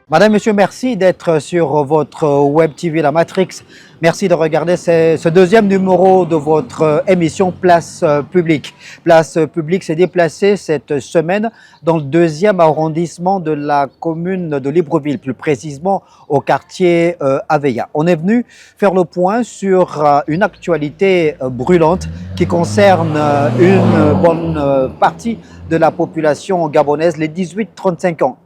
Madame, Monsieur, merci d'être sur votre Web TV La Matrix. Merci de regarder ce deuxième numéro de votre émission Place Publique. Place Publique s'est déplacée cette semaine dans le deuxième arrondissement de la commune de Libreville, plus précisément au quartier Aveilla. On est venu faire le point sur une actualité brûlante qui concerne une bonne partie de la population gabonaise, les 18-35 ans.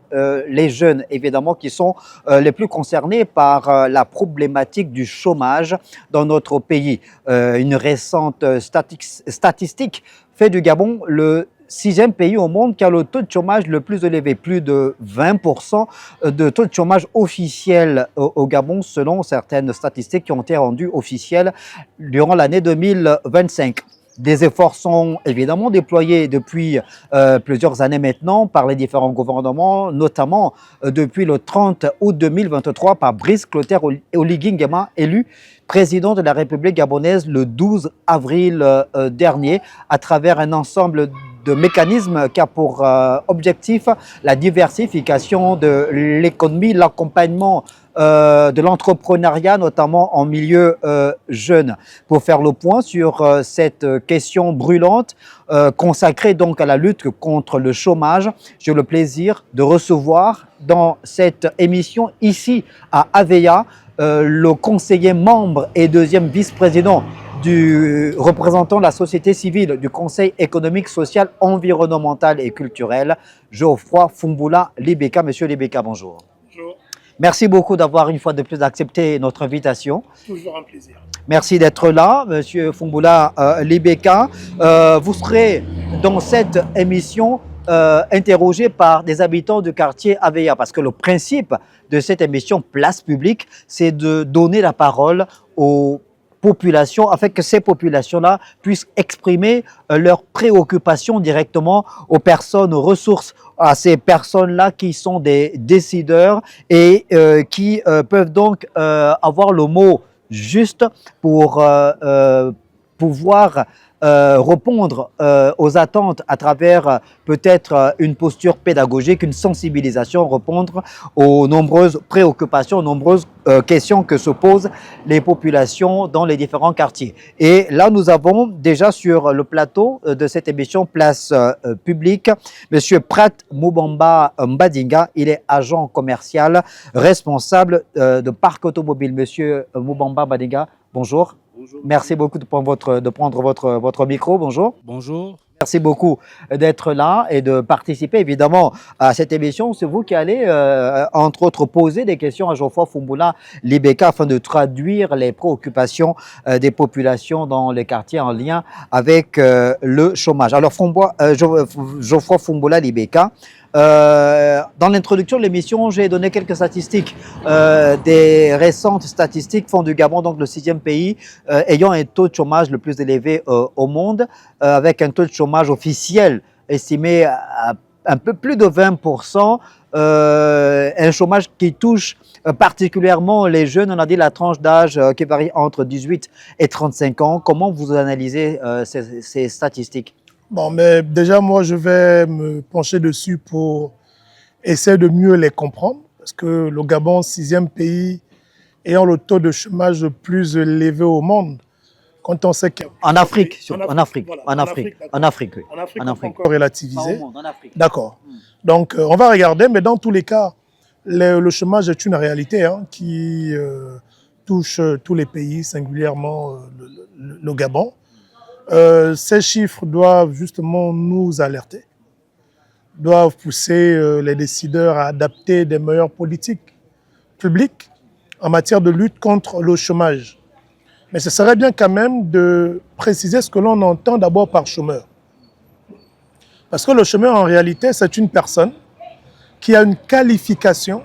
Les jeunes, évidemment, qui sont les plus concernés par la problématique du chômage dans notre pays. Une récente statistique fait du Gabon le sixième pays au monde qui a le taux de chômage le plus élevé, plus de 20% de taux de chômage officiel au Gabon, selon certaines statistiques qui ont été rendues officielles durant l'année 2025. Des efforts sont évidemment déployés depuis plusieurs années maintenant par les différents gouvernements, notamment depuis le 30 août 2023 par Brice Clotaire Oligui Nguema, élu président de la République gabonaise le 12 avril dernier, à travers un ensemble de mécanismes qui a pour objectif la diversification de l'économie, l'accompagnement de l'entrepreneuriat, notamment en milieu jeune. Pour faire le point sur cette question brûlante consacrée donc à la lutte contre le chômage, j'ai le plaisir de recevoir dans cette émission ici à Aveilla le conseiller membre et deuxième vice-président du représentant de la société civile du Conseil économique, social, environnemental et culturel, Geoffroy Fumboula Libeka. Monsieur Libeka, bonjour. Bonjour. Merci beaucoup d'avoir une fois de plus accepté notre invitation. Toujours un plaisir. Merci d'être là, Monsieur Fumboula Libeka. Vous serez dans cette émission interrogé par des habitants du quartier Aveilla, parce que le principe de cette émission Place Publique, c'est de donner la parole aux populations, afin que ces populations-là puissent exprimer leurs préoccupations directement aux personnes, aux ressources, à ces personnes-là qui sont des décideurs et qui peuvent donc avoir le mot juste pour pouvoir répondre aux attentes à travers peut-être une posture pédagogique, une sensibilisation, répondre aux nombreuses préoccupations, aux nombreuses questions que se posent les populations dans les différents quartiers. Et là, nous avons déjà sur le plateau de cette émission Place Publique, Monsieur Prat Moubamba Mbadinga. Il est agent commercial responsable de parc automobile. Monsieur Moubamba Mbadinga, bonjour. Bonjour. Merci beaucoup de prendre votre micro. Bonjour. Bonjour. Merci beaucoup d'être là et de participer évidemment à cette émission. C'est vous qui allez, entre autres, poser des questions à Geoffroy Fumboula Libeka afin de traduire les préoccupations des populations dans les quartiers en lien avec le chômage. Alors, Geoffroy Fumboula Libeka, dans l'introduction de l'émission, j'ai donné quelques statistiques. Des récentes statistiques font du Gabon donc le sixième pays ayant un taux de chômage le plus élevé au monde, avec un taux de chômage officiel estimé à un peu plus de 20%, un chômage qui touche particulièrement les jeunes. On a dit la tranche d'âge qui varie entre 18 et 35 ans. Comment vous analysez ces statistiques? Bon, mais déjà, moi, je vais me pencher dessus pour essayer de mieux les comprendre. Parce que le Gabon, sixième pays ayant le taux de chômage le plus élevé au monde, quand on sait qu'en Afrique, oui. En Afrique, on peut encore relativiser. En Afrique. D'accord. Donc, on va regarder, mais dans tous les cas, le chômage est une réalité qui touche tous les pays, singulièrement le Gabon. Ces chiffres doivent justement nous alerter, doivent pousser les décideurs à adapter des meilleures politiques publiques en matière de lutte contre le chômage. Mais ce serait bien quand même de préciser ce que l'on entend d'abord par chômeur. Parce que le chômeur, en réalité, c'est une personne qui a une qualification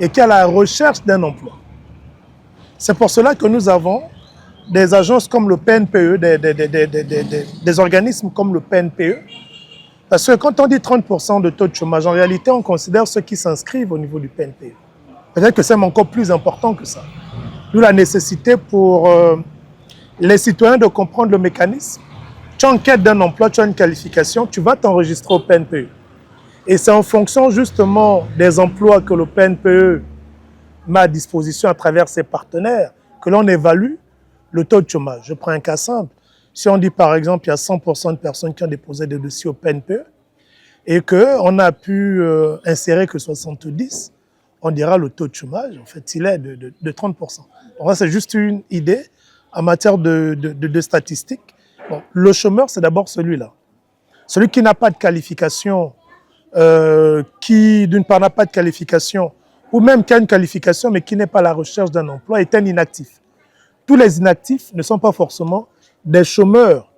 et qui a la recherche d'un emploi. C'est pour cela que nous avons des agences comme le PNPE, des organismes comme le PNPE. Parce que quand on dit 30% de taux de chômage, en réalité, on considère ceux qui s'inscrivent au niveau du PNPE. Peut-être que c'est encore plus important que ça. D'où la nécessité pour les citoyens de comprendre le mécanisme. Tu as en quête d'un emploi, tu as une qualification, tu vas t'enregistrer au PNPE. Et c'est en fonction justement des emplois que le PNPE met à disposition à travers ses partenaires que l'on évalue le taux de chômage. Je prends un cas simple. Si on dit par exemple qu'il y a 100% de personnes qui ont déposé des dossiers au PNPE et qu'on a pu insérer que 70, on dira le taux de chômage, en fait, il est de 30%. Donc, c'est juste une idée en matière de statistiques. Bon, le chômeur, c'est d'abord celui-là. Celui qui n'a pas de qualification, qui d'une part n'a pas de qualification, ou même qui a une qualification mais qui n'est pas à la recherche d'un emploi, est un inactif. Tous les inactifs ne sont pas forcément des chômeurs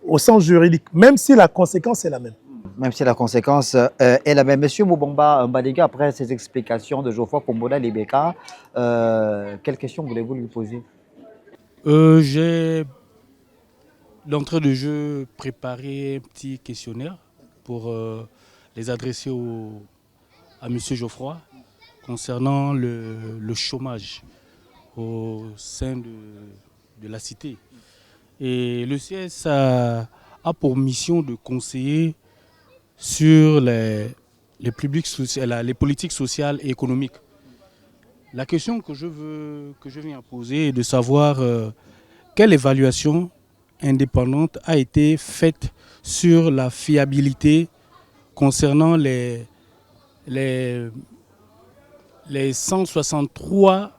au sens juridique, même si la conséquence est la même. Même si la conséquence est la même. Monsieur Moubamba Mbadega, après ces explications de Geoffroy Kombola Libeka, quelle question voulez-vous lui poser? J'ai d'entrée de jeu préparé un petit questionnaire pour les adresser à Monsieur Geoffroy concernant le chômage au sein de la cité. Et le CS a pour mission de conseiller sur les politiques sociales et économiques. La question que je viens poser est de savoir quelle évaluation indépendante a été faite sur la fiabilité concernant les 163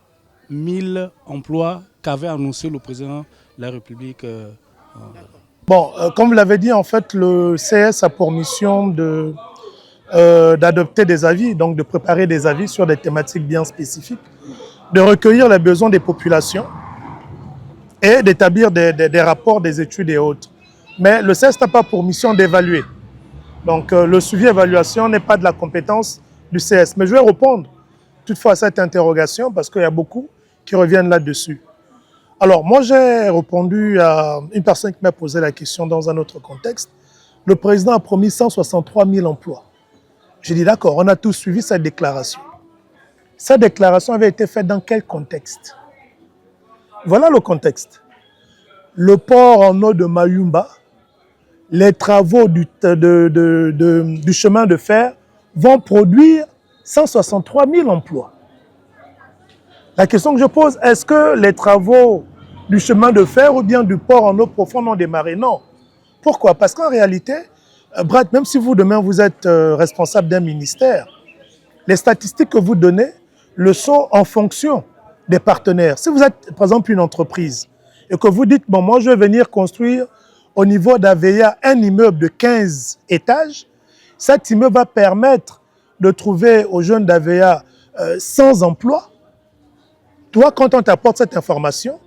000 emplois qu'avait annoncé le président de la République. Bon, comme vous l'avez dit, en fait, le CS a pour mission d'adopter des avis, donc de préparer des avis sur des thématiques bien spécifiques, de recueillir les besoins des populations et d'établir des rapports, des études et autres. Mais le CS n'a pas pour mission d'évaluer. Donc le suivi-évaluation n'est pas de la compétence du CS. Mais je vais répondre toutefois à cette interrogation parce qu'il y a beaucoup qui reviennent là-dessus. Alors moi j'ai répondu à une personne qui m'a posé la question dans un autre contexte. Le président a promis 163 000 emplois. J'ai dit d'accord, on a tous suivi cette déclaration. Cette déclaration avait été faite dans quel contexte? Voilà le contexte. Le port en eau de Mayumba, les travaux du chemin de fer vont produire 163 000 emplois. La question que je pose, est-ce que les travaux du chemin de fer ou bien du port en eau profonde ont démarré? Non. Pourquoi? Parce qu'en réalité, Brad, même si vous demain vous êtes responsable d'un ministère, les statistiques que vous donnez le sont en fonction des partenaires. Si vous êtes par exemple une entreprise et que vous dites, bon, moi je vais venir construire au niveau d'Aveya un immeuble de 15 étages, cet immeuble va permettre de trouver aux jeunes d'Aveya 100 emplois. Toi, quand on t'apporte cette information,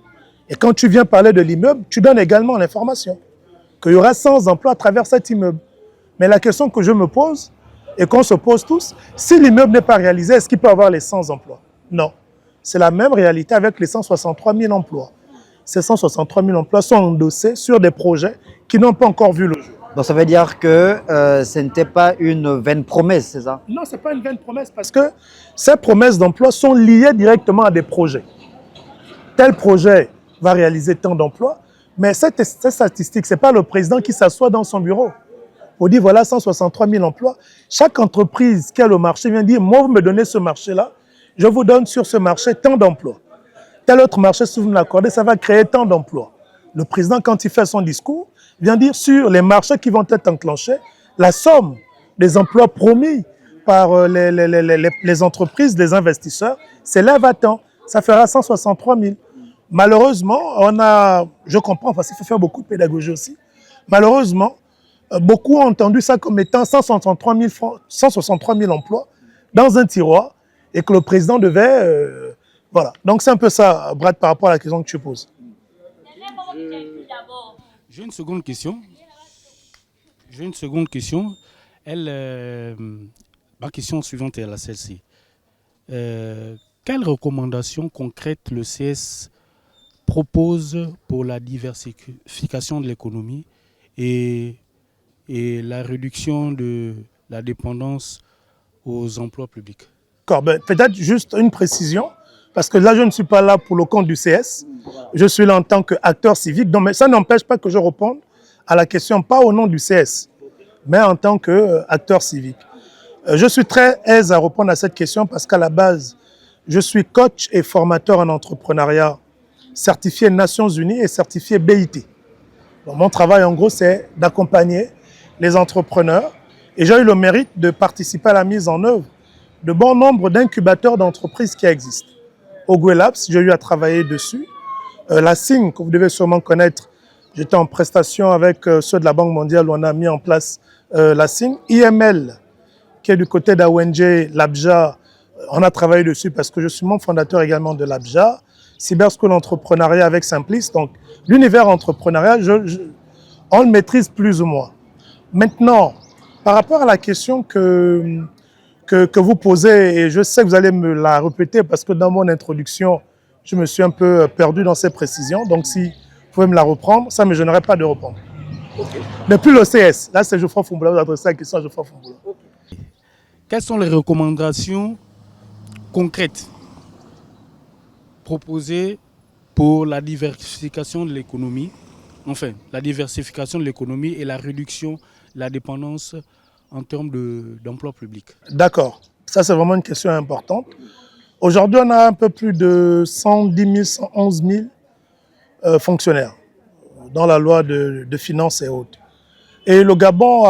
et quand tu viens parler de l'immeuble, tu donnes également l'information qu'il y aura 100 emplois à travers cet immeuble. Mais la question que je me pose, et qu'on se pose tous, si l'immeuble n'est pas réalisé, est-ce qu'il peut avoir les 100 emplois? Non. C'est la même réalité avec les 163 000 emplois. Ces 163 000 emplois sont endossés sur des projets qui n'ont pas encore vu le jour. Donc ça veut dire que ce n'était pas une vaine promesse, c'est ça? Non, ce n'est pas une vaine promesse parce que ces promesses d'emploi sont liées directement à des projets. Tel projet va réaliser tant d'emplois, mais cette statistique, ce n'est pas le président qui s'assoit dans son bureau. On dit voilà 163 000 emplois. Chaque entreprise qui a le marché vient dire, moi vous me donnez ce marché-là, je vous donne sur ce marché tant d'emplois. Tel autre marché, si vous me l'accordez, ça va créer tant d'emplois. Le président, quand il fait son discours, vient dire sur les marchés qui vont être enclenchés, la somme des emplois promis par les entreprises, les investisseurs, s'élève à tant. Ça fera 163 000. Malheureusement, je comprends, parce qu'il faut faire beaucoup de pédagogie aussi. Malheureusement, beaucoup ont entendu ça comme étant 163 000 emplois dans un tiroir et que le président devait... voilà. Donc c'est un peu ça, Brad, par rapport à la question que tu poses. J'ai une seconde question. Ma question suivante est celle-ci. Quelles recommandations concrètes le CS propose pour la diversification de l'économie et la réduction de la dépendance aux emplois publics? Ben, peut-être juste une précision, parce que là, je ne suis pas là pour le compte du CS. Je suis là en tant qu'acteur civique. Donc, mais ça n'empêche pas que je réponde à la question, pas au nom du CS, mais en tant qu'acteur civique. Je suis très aise à répondre à cette question parce qu'à la base, je suis coach et formateur en entrepreneuriat, certifié Nations Unies et certifié BIT. Donc, mon travail, en gros, c'est d'accompagner les entrepreneurs. Et j'ai eu le mérite de participer à la mise en œuvre de bon nombre d'incubateurs d'entreprises qui existent. Au Labs, j'ai eu à travailler dessus. La SING, que vous devez sûrement connaître, j'étais en prestation avec ceux de la Banque mondiale où on a mis en place la SING. IML, qui est du côté d'AONG, l'ABJA, on a travaillé dessus parce que je suis membre fondateur également de l'ABJA. Cyber School Entrepreneuriat avec Simplice. Donc, l'univers entrepreneurial, on le maîtrise plus ou moins. Maintenant, par rapport à la question que vous posez, et je sais que vous allez me la répéter parce que dans mon introduction, je me suis un peu perdu dans ces précisions. Donc, si vous pouvez me la reprendre, ça ne me gênerait pas de répondre. Okay. Depuis l'OCS, là, c'est Geoffroy Fumboula, vous adressez la question à Geoffroy Fumboula. Okay. Quelles sont les recommandations concrètes proposées pour la diversification de l'économie, enfin, la diversification de l'économie et la réduction de la dépendance en termes d'emploi public? D'accord. Ça, c'est vraiment une question importante. Aujourd'hui, on a un peu plus de 110 000, 111 000 fonctionnaires dans la loi de finances et autres. Et le Gabon,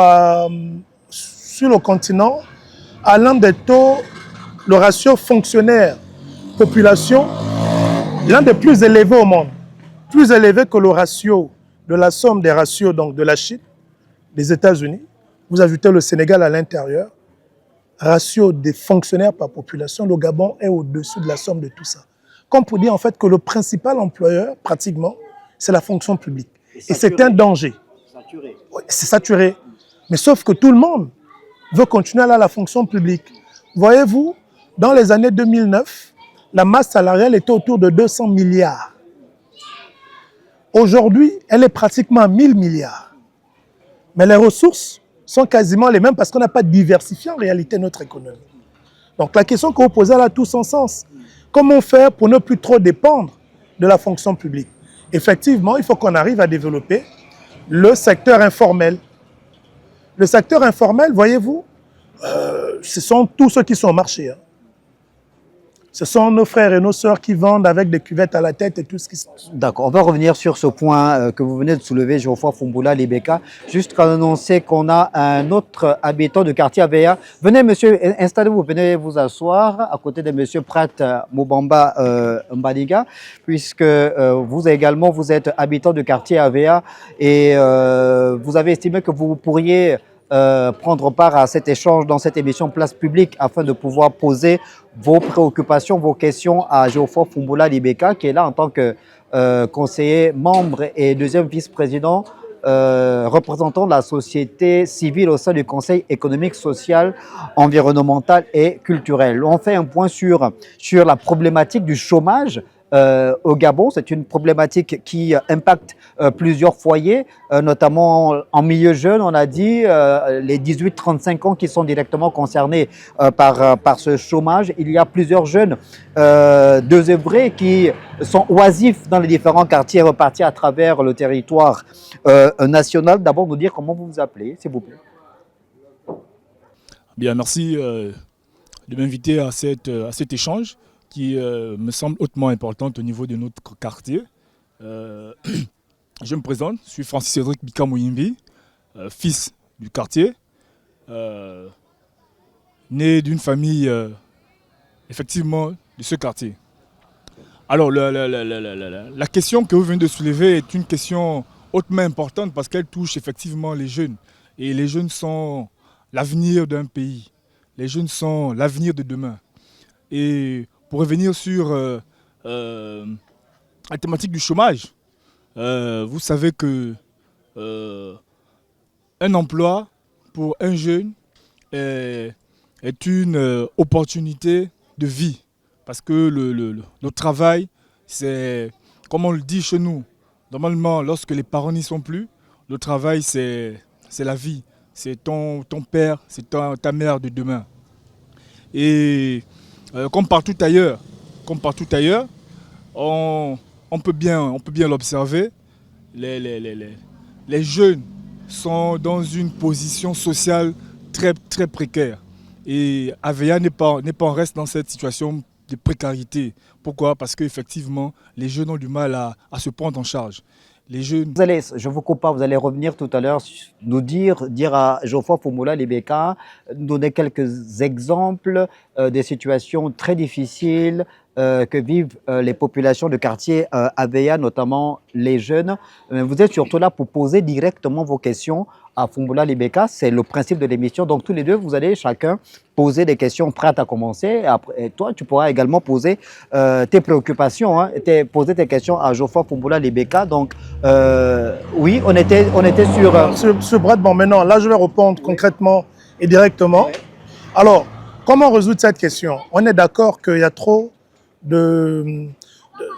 sur le continent, a l'un des taux, le ratio fonctionnaire-population, l'un des plus élevés au monde. Plus élevé que le ratio de la somme des ratios donc de la Chine, des États-Unis. Vous ajoutez le Sénégal à l'intérieur. Ratio des fonctionnaires par population, le Gabon est au-dessus de la somme de tout ça. Comme pour dire en fait que le principal employeur, pratiquement, c'est la fonction publique. Et c'est un danger. Saturé. Oui, c'est saturé. Mais sauf que tout le monde veut continuer à aller à la fonction publique. Voyez-vous, dans les années 2009, la masse salariale était autour de 200 milliards. Aujourd'hui, elle est pratiquement à 1000 milliards. Mais les ressources sont quasiment les mêmes parce qu'on n'a pas diversifié en réalité notre économie. Donc la question que vous posez là a tout son sens. Comment faire pour ne plus trop dépendre de la fonction publique? Effectivement, il faut qu'on arrive à développer le secteur informel. Le secteur informel, voyez-vous, ce sont tous ceux qui sont au marché. Hein. Ce sont nos frères et nos sœurs qui vendent avec des cuvettes à la tête et tout ce qui se passe. D'accord, on va revenir sur ce point que vous venez de soulever, Geoffroy Fumboula Libeka. Juste quand on sait qu'on a un autre habitant du quartier AVEA. Venez, monsieur, installez-vous, venez vous asseoir à côté de monsieur Prat Moubamba Mbadiga, puisque vous également, vous êtes habitant du quartier AVEA et vous avez estimé que vous pourriez prendre part à cet échange dans cette émission Place Publique afin de pouvoir poser vos préoccupations, vos questions à Geoffroy Fumboula Libeka qui est là en tant que conseiller, membre et deuxième vice-président représentant de la société civile au sein du Conseil économique, social, environnemental et culturel. On fait un point sur la problématique du chômage au Gabon. C'est une problématique qui impacte plusieurs foyers, notamment en milieu jeune, on a dit, les 18-35 ans qui sont directement concernés par ce chômage. Il y a plusieurs jeunes désœuvrés qui sont oisifs dans les différents quartiers repartis à travers le territoire national. D'abord, nous dire comment vous vous appelez, s'il vous plaît. Bien, merci de m'inviter à cet échange qui me semble hautement importante au niveau de notre quartier. Je me présente, je suis Francis Cédric Bikamouyimbi, fils du quartier, né d'une famille effectivement de ce quartier. Alors la question que vous venez de soulever est une question hautement importante parce qu'elle touche effectivement les jeunes. Et les jeunes sont l'avenir d'un pays. Les jeunes sont l'avenir de demain. Et pour revenir sur la thématique du chômage, vous savez que un emploi pour un jeune est une opportunité de vie. Parce que le travail, c'est, comme on le dit chez nous, normalement, lorsque les parents n'y sont plus, le travail, c'est la vie. C'est ton père, c'est ta mère de demain. Et comme partout ailleurs, on peut bien l'observer, les jeunes sont dans une position sociale très, très précaire. Et AVEA n'est pas en reste dans cette situation de précarité. Pourquoi? Parce qu'effectivement, les jeunes ont du mal à se prendre en charge. Les jeunes... Vous allez, je vous coupe pas, vous allez revenir tout à l'heure, nous dire à Geoffroy Fumula Libeka, donner quelques exemples des situations très difficiles que vivent les populations de quartier AVEA, notamment les jeunes. Vous êtes surtout là pour poser directement vos questions à Fumula Libeka, c'est le principe de l'émission. Donc tous les deux, vous allez chacun poser des questions prêtes à commencer. Et toi, tu pourras également poser tes préoccupations, hein, poser tes questions à Geoffroy Fumula Libeka. Donc oui, on était sur... Sur Brad, bon, maintenant, là, je vais répondre concrètement et directement. Ouais. Alors, comment résoudre cette question? On est d'accord qu'il y a trop de...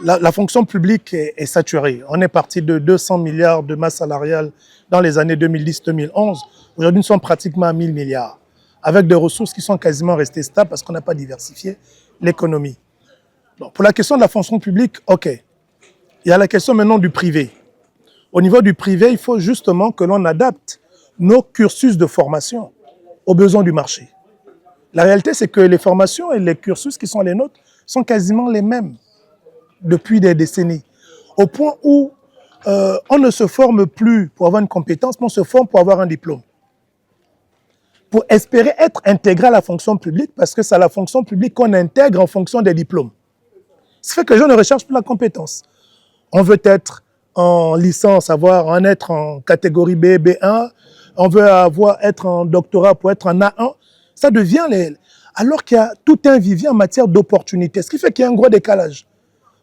La fonction publique est saturée. On est parti de 200 milliards de masse salariale dans les années 2010-2011. Aujourd'hui, nous sommes pratiquement à 1000 milliards, avec des ressources qui sont quasiment restées stables parce qu'on n'a pas diversifié l'économie. Bon, pour la question de la fonction publique, OK. Il y a la question maintenant du privé. Au niveau du privé, il faut justement que l'on adapte nos cursus de formation aux besoins du marché. La réalité, c'est que les formations et les cursus qui sont les nôtres sont quasiment les mêmes depuis des décennies, au point où on ne se forme plus pour avoir une compétence, mais on se forme pour avoir un diplôme. Pour espérer être intégré à la fonction publique, parce que c'est à la fonction publique qu'on intègre en fonction des diplômes. Ça fait que les gens ne recherchent plus la compétence. On veut être en licence, en être en catégorie B, B1, on veut être en doctorat pour être en A1. Ça devient alors qu'il y a tout un vivier en matière d'opportunités, ce qui fait qu'il y a un gros décalage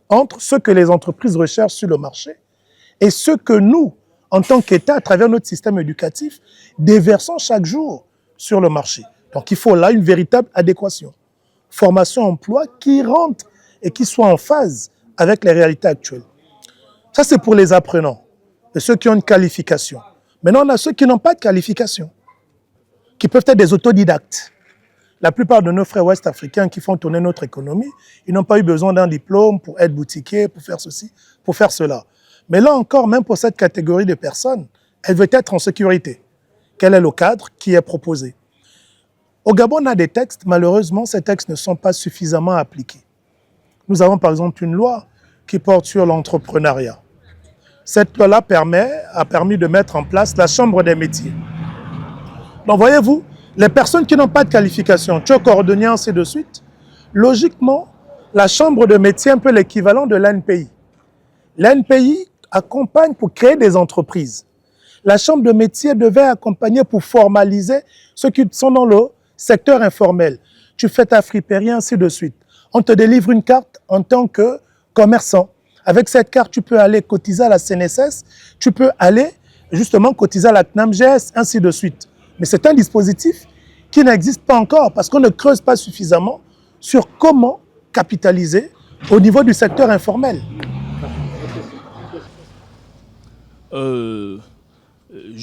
entre ce que les entreprises recherchent sur le marché et ce que nous, en tant qu'État, à travers notre système éducatif, déversons chaque jour sur le marché. Donc il faut là une véritable adéquation. Formation-emploi qui rentre et qui soit en phase avec les réalités actuelles. Ça, c'est pour les apprenants, et ceux qui ont une qualification. Maintenant, on a ceux qui n'ont pas de qualification, qui peuvent être des autodidactes. La plupart de nos frères ouest-africains qui font tourner notre économie, ils n'ont pas eu besoin d'un diplôme pour être boutiquier, pour faire ceci, pour faire cela. Mais là encore, même pour cette catégorie de personnes, elle veut être en sécurité. Quel est le cadre qui est proposé? Au Gabon, on a des textes. Malheureusement, ces textes ne sont pas suffisamment appliqués. Nous avons par exemple une loi qui porte sur l'entrepreneuriat. Cette loi-là a permis de mettre en place la Chambre des métiers. Donc voyez-vous, les personnes qui n'ont pas de qualification, tu es cordonnier, ainsi de suite, logiquement, la Chambre de métiers est un peu l'équivalent de l'ANPI. L'ANPI accompagne pour créer des entreprises. La Chambre de métiers devait accompagner pour formaliser ceux qui sont dans le secteur informel. Tu fais ta friperie, ainsi de suite. On te délivre une carte en tant que commerçant. Avec cette carte, tu peux aller cotiser à la CNSS, tu peux aller justement cotiser à la CNAMGS, ainsi de suite. Mais c'est un dispositif qui n'existe pas encore parce qu'on ne creuse pas suffisamment sur comment capitaliser au niveau du secteur informel. Je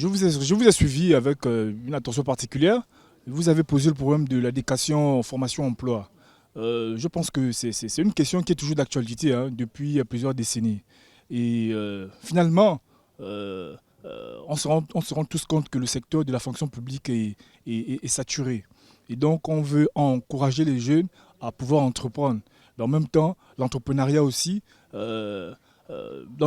vous ai suivi avec une attention particulière. Vous avez posé le problème de l'éducation, formation, emploi. Je pense que c'est une question qui est toujours d'actualité depuis plusieurs décennies. Et finalement, on se rend tous compte que le secteur de la fonction publique est saturé. Et donc, on veut encourager les jeunes à pouvoir entreprendre. Mais en même temps, l'entrepreneuriat aussi, dans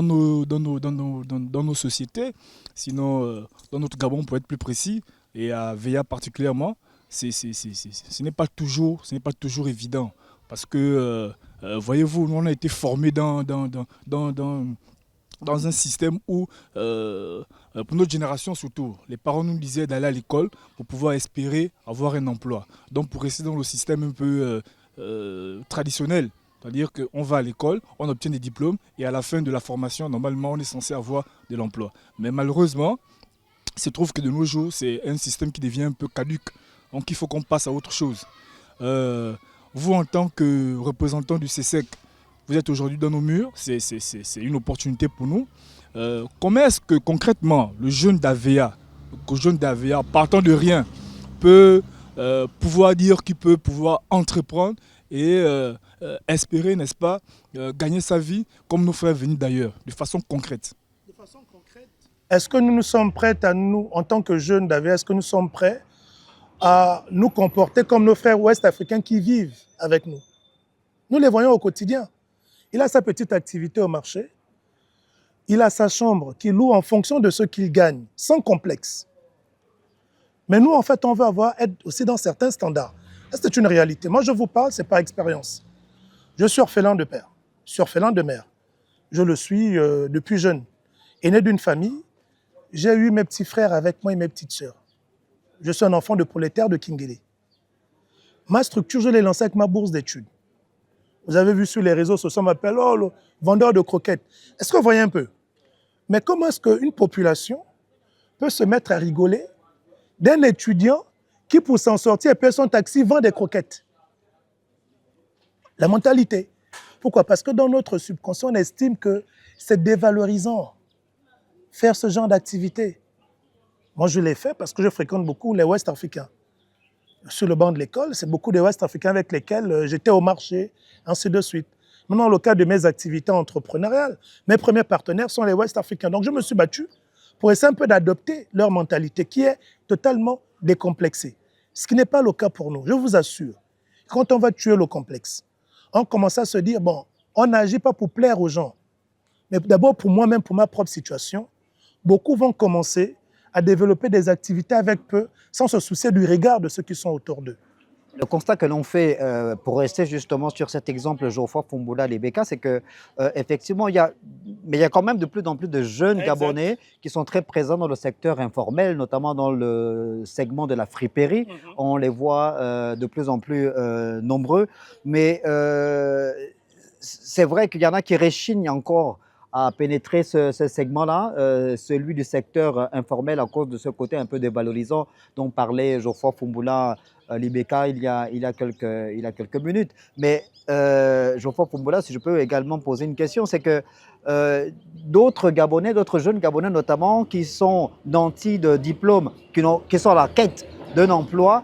nos sociétés, sinon dans notre Gabon pour être plus précis, et à VEA particulièrement, ce n'est pas toujours évident. Parce que, voyez-vous, nous on a été formés dans un système où, pour notre génération surtout, les parents nous disaient d'aller à l'école pour pouvoir espérer avoir un emploi. Donc pour rester dans le système un peu traditionnel, c'est-à-dire qu'on va à l'école, on obtient des diplômes et à la fin de la formation, normalement, on est censé avoir de l'emploi. Mais malheureusement, il se trouve que de nos jours, c'est un système qui devient un peu caduc. Donc il faut qu'on passe à autre chose. Vous, en tant que représentant du CESEC, vous êtes aujourd'hui dans nos murs, c'est une opportunité pour nous. Comment est-ce que concrètement le jeune d'AVEA, partant de rien, peut pouvoir dire qu'il peut pouvoir entreprendre et espérer, n'est-ce pas, gagner sa vie comme nos frères venus d'ailleurs, de façon concrète? De façon concrète, est-ce que nous sommes prêts en tant que jeunes d'AVEA, est-ce que nous sommes prêts à nous comporter comme nos frères ouest-africains qui vivent avec nous. Nous les voyons au quotidien. Il a sa petite activité au marché, il a sa chambre qu'il loue en fonction de ce qu'il gagne, sans complexe. Mais nous, en fait, on veut être aussi dans certains standards. C'est une réalité. Moi, je vous parle, ce n'est pas expérience. Je suis orphelin de père, je suis orphelin de mère. Je le suis depuis jeune. Aîné d'une famille, j'ai eu mes petits frères avec moi et mes petites sœurs. Je suis un enfant de prolétaire de Kingele. Ma structure, je l'ai lancée avec ma bourse d'études. Vous avez vu sur les réseaux sociaux, on m'appelle le vendeur de croquettes. Est-ce que vous voyez un peu? Mais comment est-ce qu'une population peut se mettre à rigoler d'un étudiant qui, pour s'en sortir, paie son taxi, vend des croquettes? La mentalité. Pourquoi? Parce que dans notre subconscient, on estime que c'est dévalorisant faire ce genre d'activité. Moi, je l'ai fait parce que je fréquente beaucoup les Ouest-Africains. Sur le banc de l'école, c'est beaucoup de Ouest-Africains avec lesquels j'étais au marché, ainsi de suite. Maintenant, dans le cadre de mes activités entrepreneuriales, mes premiers partenaires sont les Ouest-Africains. Donc, je me suis battu pour essayer un peu d'adopter leur mentalité qui est totalement décomplexée. Ce qui n'est pas le cas pour nous, je vous assure. Quand on va tuer le complexe, on commence à se dire, bon, on n'agit pas pour plaire aux gens, mais d'abord pour moi-même, pour ma propre situation. Beaucoup vont commencer à développer des activités avec peu, sans se soucier du regard de ceux qui sont autour d'eux. Le constat que l'on fait, pour rester justement sur cet exemple Geoffroy Fumbola Lebeka, c'est que effectivement, il y a quand même de plus en plus de jeunes Gabonais qui sont très présents dans le secteur informel, notamment dans le segment de la friperie. On les voit de plus en plus nombreux, mais c'est vrai qu'il y en a qui rechignent encore à pénétrer ce segment-là, celui du secteur informel à cause de ce côté un peu dévalorisant dont parlait Geoffroy Fumbola Lebeka il y a quelques minutes. Mais Geoffroy Fumbola, si je peux également poser une question, c'est que d'autres Gabonais, d'autres jeunes Gabonais notamment, qui sont nantis de diplômes, qui sont à la quête d'un emploi,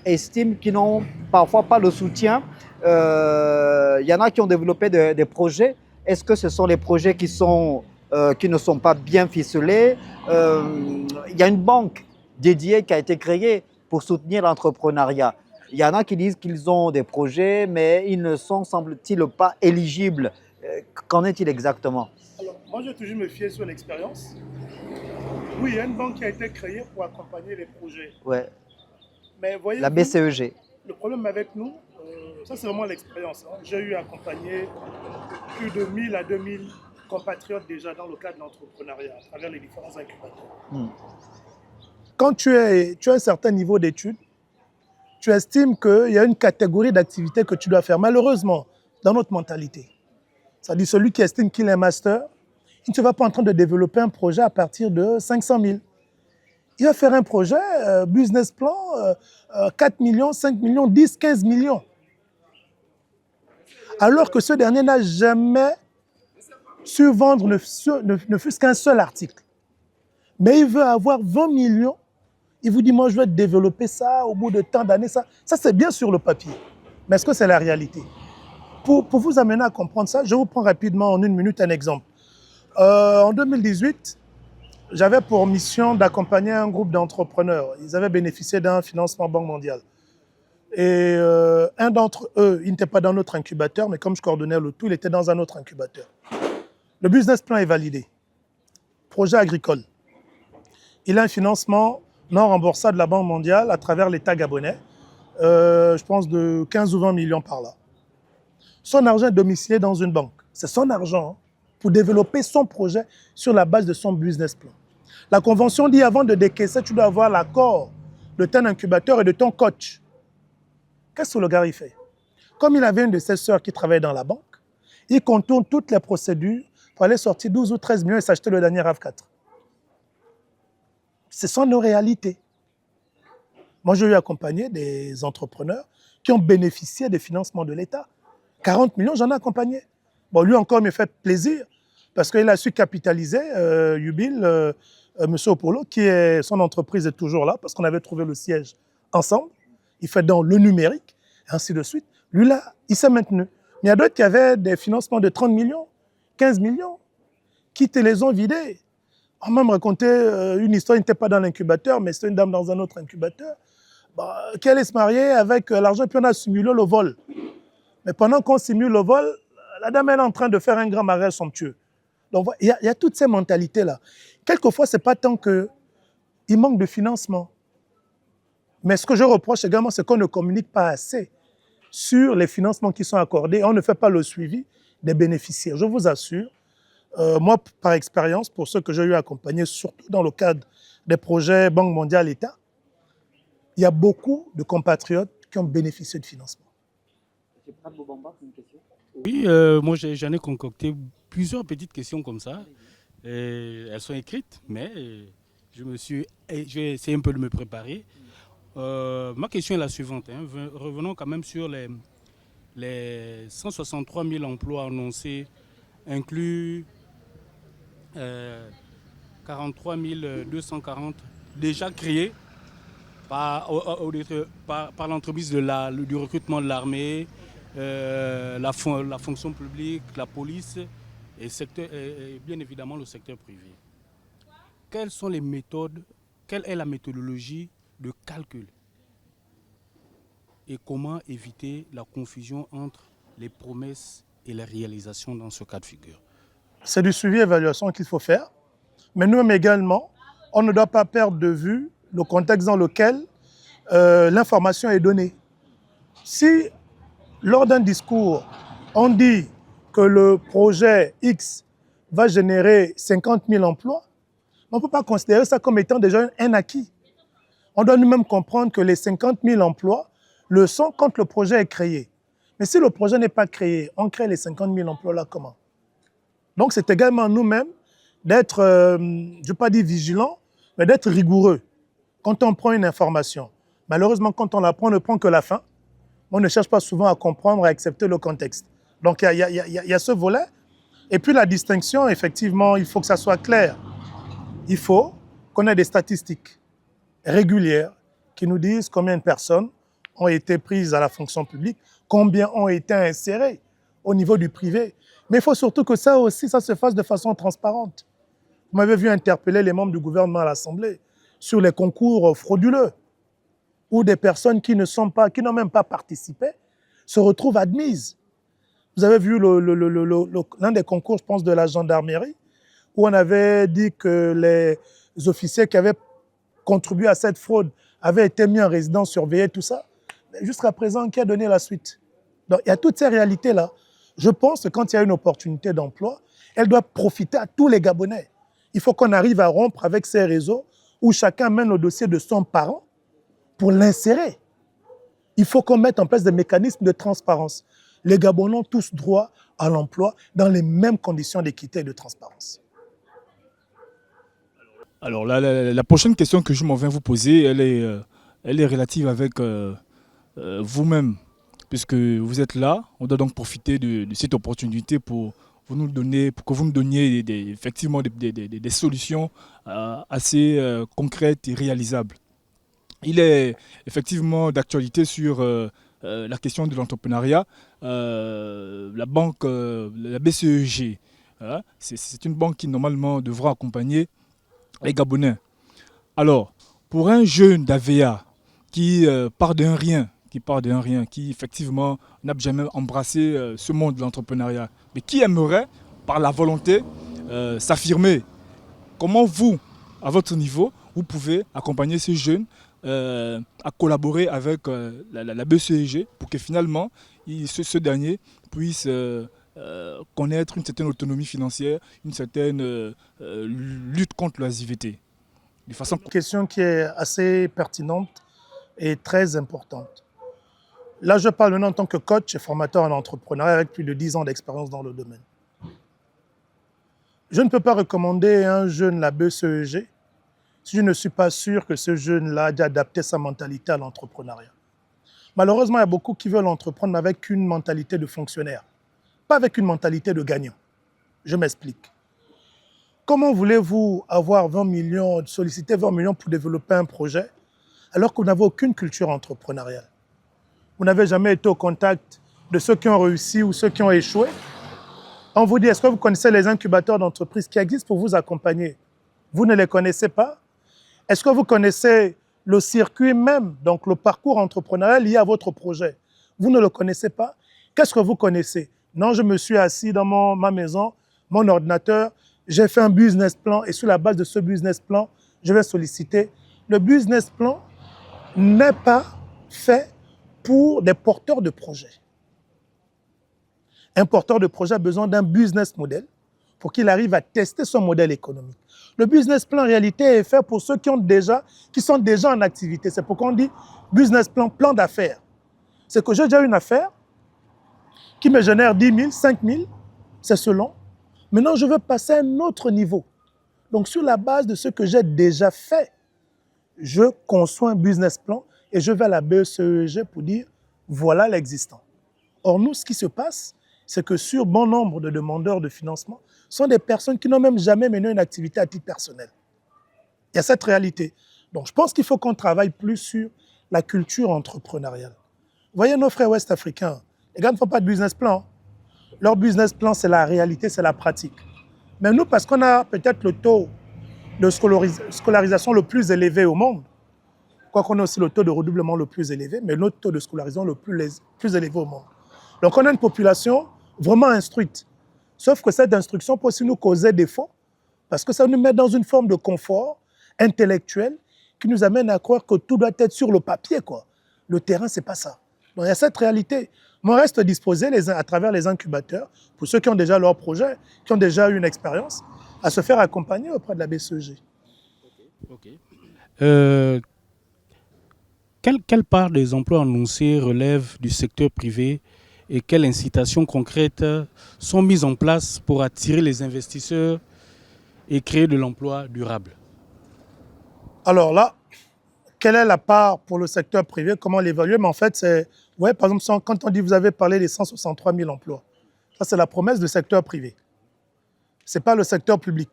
estiment qu'ils n'ont parfois pas le soutien. Il y en a qui ont développé des projets. Est-ce que ce sont les projets qui ne sont pas bien ficelés? Il y a une banque dédiée qui a été créée pour soutenir l'entrepreneuriat. Il y en a qui disent qu'ils ont des projets, mais ils ne sont, semble-t-il, pas éligibles. Qu'en est-il exactement? Alors, moi, j'ai toujours me fier sur l'expérience. Oui, il y a une banque qui a été créée pour accompagner les projets. Ouais. Mais voyez, la BCEG. Le problème avec nous, ça c'est vraiment l'expérience. J'ai eu à accompagner plus de 1000 à 2000 compatriotes déjà dans le cadre de l'entrepreneuriat, à travers les différents incubateurs. Quand tu as un certain niveau d'études, tu estimes qu'il y a une catégorie d'activités que tu dois faire. Malheureusement, dans notre mentalité, c'est-à-dire celui qui estime qu'il est master, il ne va pas en train de développer un projet à partir de 500 000. Il va faire un projet, business plan, 4 millions, 5 millions, 10, 15 millions. Alors que ce dernier n'a jamais su vendre ne fût-ce qu'un seul article. Mais il veut avoir 20 millions. Il vous dit, moi, je vais développer ça au bout de tant d'années. Ça c'est bien sur le papier. Mais est-ce que c'est la réalité? Pour vous amener à comprendre ça, je vous prends rapidement en une minute un exemple. En 2018, j'avais pour mission d'accompagner un groupe d'entrepreneurs. Ils avaient bénéficié d'un financement Banque mondiale. Et un d'entre eux, il n'était pas dans notre incubateur, mais comme je coordonnais le tout, il était dans un autre incubateur. Le business plan est validé. Projet agricole. Il a un financement non remboursable de la Banque mondiale à travers l'État gabonais, je pense de 15 ou 20 millions par là. Son argent est domicilié dans une banque. C'est son argent pour développer son projet sur la base de son business plan. La convention dit avant de décaisser, tu dois avoir l'accord de ton incubateur et de ton coach. Qu'est-ce que le gars il fait? Comme il avait une de ses sœurs qui travaillait dans la banque, il contourne toutes les procédures pour aller sortir 12 ou 13 millions et s'acheter le dernier RAV4. Ce sont nos réalités. Moi, j'ai eu accompagné des entrepreneurs qui ont bénéficié des financements de l'État. 40 millions, j'en ai accompagné. Bon, lui encore, il me fait plaisir parce qu'il a su capitaliser, Yubil, M. Opolo, son entreprise est toujours là parce qu'on avait trouvé le siège ensemble. Il fait dans le numérique, et ainsi de suite. Lui, là, il s'est maintenu. Mais il y a d'autres qui avaient des financements de 30 millions, 15 millions, qui te les ont vidés. On m'a même raconté une histoire, il n'était pas dans l'incubateur, mais c'était une dame dans un autre incubateur. qui allait se marier avec l'argent, puis on a simulé le vol. Mais pendant qu'on simule le vol, la dame elle est en train de faire un grand mariage somptueux. Donc il y a toutes ces mentalités-là. Quelquefois, ce n'est pas tant qu'il manque de financement. Mais ce que je reproche également, c'est qu'on ne communique pas assez sur les financements qui sont accordés. On ne fait pas le suivi des bénéficiaires. Je vous assure, moi, par expérience, pour ceux que j'ai eu à accompagner, surtout dans le cadre des projets Banque mondiale État, il y a beaucoup de compatriotes qui ont bénéficié de financement. Oui, moi j'en ai concocté plusieurs petites questions comme ça. Elles sont écrites, mais je vais essayer un peu de me préparer. Ma question est la suivante. Revenons quand même sur les 163 000 emplois annoncés, inclus 43 240 déjà créés par l'entreprise du recrutement de l'armée, la fonction publique, la police et bien évidemment le secteur privé. Quelles sont les méthodes, quelle est la méthodologie de calcul et comment éviter la confusion entre les promesses et les réalisations dans ce cas de figure? C'est du suivi et évaluation qu'il faut faire, mais nous-mêmes également, on ne doit pas perdre de vue le contexte dans lequel l'information est donnée. Si, lors d'un discours, on dit que le projet X va générer 50 000 emplois, on ne peut pas considérer ça comme étant déjà un acquis. On doit nous-mêmes comprendre que les 50 000 emplois le sont quand le projet est créé. Mais si le projet n'est pas créé, on crée les 50 000 emplois là comment? Donc c'est également nous-mêmes d'être, je ne vais pas dire vigilant, mais d'être rigoureux quand on prend une information. Malheureusement, quand on la prend, on ne prend que la fin. On ne cherche pas souvent à comprendre, à accepter le contexte. Donc il y a ce volet. Et puis la distinction, effectivement, il faut que ça soit clair. Il faut qu'on ait des statistiques régulières qui nous disent combien de personnes ont été prises à la fonction publique, combien ont été insérées au niveau du privé. Mais il faut surtout que ça aussi, ça se fasse de façon transparente. Vous m'avez vu interpeller les membres du gouvernement à l'Assemblée sur les concours frauduleux, où des personnes qui n'ont même pas participé se retrouvent admises. Vous avez vu l'un des concours, je pense, de la gendarmerie, où on avait dit que les officiers qui avaient contribué à cette fraude avaient été mis en résidence surveillée, tout ça. Mais jusqu'à présent, qui a donné la suite? Donc, il y a toutes ces réalités-là. Je pense que quand il y a une opportunité d'emploi, elle doit profiter à tous les Gabonais. Il faut qu'on arrive à rompre avec ces réseaux où chacun mène le dossier de son parent pour l'insérer. Il faut qu'on mette en place des mécanismes de transparence. Les Gabonais ont tous droit à l'emploi dans les mêmes conditions d'équité et de transparence. Alors la prochaine question que je m'en viens vous poser, elle est relative avec vous-même, puisque vous êtes là. On doit donc profiter de cette opportunité pour que vous nous donniez effectivement des solutions assez concrètes et réalisables. Il est effectivement d'actualité sur la question de l'entrepreneuriat. La banque, la BCEG, hein, c'est une banque qui normalement devra accompagner les Gabonais. Alors, pour un jeune d'AVEA qui part d'un rien, qui effectivement n'a jamais embrassé ce monde de l'entrepreneuriat, mais qui aimerait, par la volonté, s'affirmer, comment vous, à votre niveau, vous pouvez accompagner ces jeunes à collaborer avec la BCEG pour que finalement ce dernier puisse connaître une certaine autonomie financière, une certaine lutte contre l'oisiveté. C'est une question qui est assez pertinente et très importante. Là, je parle maintenant en tant que coach et formateur en entrepreneuriat avec plus de 10 ans d'expérience dans le domaine. Je ne peux pas recommander à un jeune la BCEG si je ne suis pas sûr que ce jeune-là a adapté sa mentalité à l'entrepreneuriat. Malheureusement, il y a beaucoup qui veulent entreprendre avec une mentalité de fonctionnaire, pas avec une mentalité de gagnant. Je m'explique. Comment voulez-vous avoir 20 millions, solliciter 20 millions pour développer un projet alors que vous n'avez aucune culture entrepreneuriale? Vous n'avez jamais été au contact de ceux qui ont réussi ou ceux qui ont échoué? On vous dit, est-ce que vous connaissez les incubateurs d'entreprises qui existent pour vous accompagner? Vous ne les connaissez pas? Est-ce que vous connaissez le circuit même, donc le parcours entrepreneurial lié à votre projet. Vous ne le connaissez pas. Qu'est-ce que vous connaissez? Non, je me suis assis dans ma maison, mon ordinateur, j'ai fait un business plan et sur la base de ce business plan, je vais solliciter. Le business plan n'est pas fait pour des porteurs de projets. Un porteur de projet a besoin d'un business model pour qu'il arrive à tester son modèle économique. Le business plan, en réalité, est fait pour ceux qui sont déjà en activité. C'est pourquoi on dit business plan, plan d'affaires. C'est que j'ai déjà une affaire qui me génère 10 000, 5 000, c'est selon. Maintenant, je veux passer à un autre niveau. Donc, sur la base de ce que j'ai déjà fait, je conçois un business plan et je vais à la BCEG pour dire, voilà l'existant. Or, nous, ce qui se passe, c'est que sur bon nombre de demandeurs de financement, sont des personnes qui n'ont même jamais mené une activité à titre personnel. Il y a cette réalité. Donc, je pense qu'il faut qu'on travaille plus sur la culture entrepreneuriale. Vous voyez nos frères ouest-africains, les gars ne font pas de business plan. Leur business plan, c'est la réalité, c'est la pratique. Mais nous, parce qu'on a peut-être le taux de scolarisation le plus élevé au monde, quoiqu'on ait aussi le taux de redoublement le plus élevé, mais notre taux de scolarisation le plus élevé au monde. Donc, on a une population vraiment instruite. Sauf que cette instruction peut aussi nous causer défaut, parce que ça nous met dans une forme de confort intellectuel qui nous amène à croire que tout doit être sur le papier, quoi. Le terrain, ce n'est pas ça. Donc, il y a cette réalité. Mais on reste disposé à travers les incubateurs, pour ceux qui ont déjà leur projet, qui ont déjà eu une expérience, à se faire accompagner auprès de la BCEG. Quelle part des emplois annoncés relève du secteur privé et quelles incitations concrètes sont mises en place pour attirer les investisseurs et créer de l'emploi durable? Alors là, quelle est la part pour le secteur privé? Comment l'évaluer? Mais en fait, c'est, ouais, par exemple, quand on dit, vous avez parlé des 163 000 emplois, ça c'est la promesse du secteur privé. Ce n'est pas le secteur public.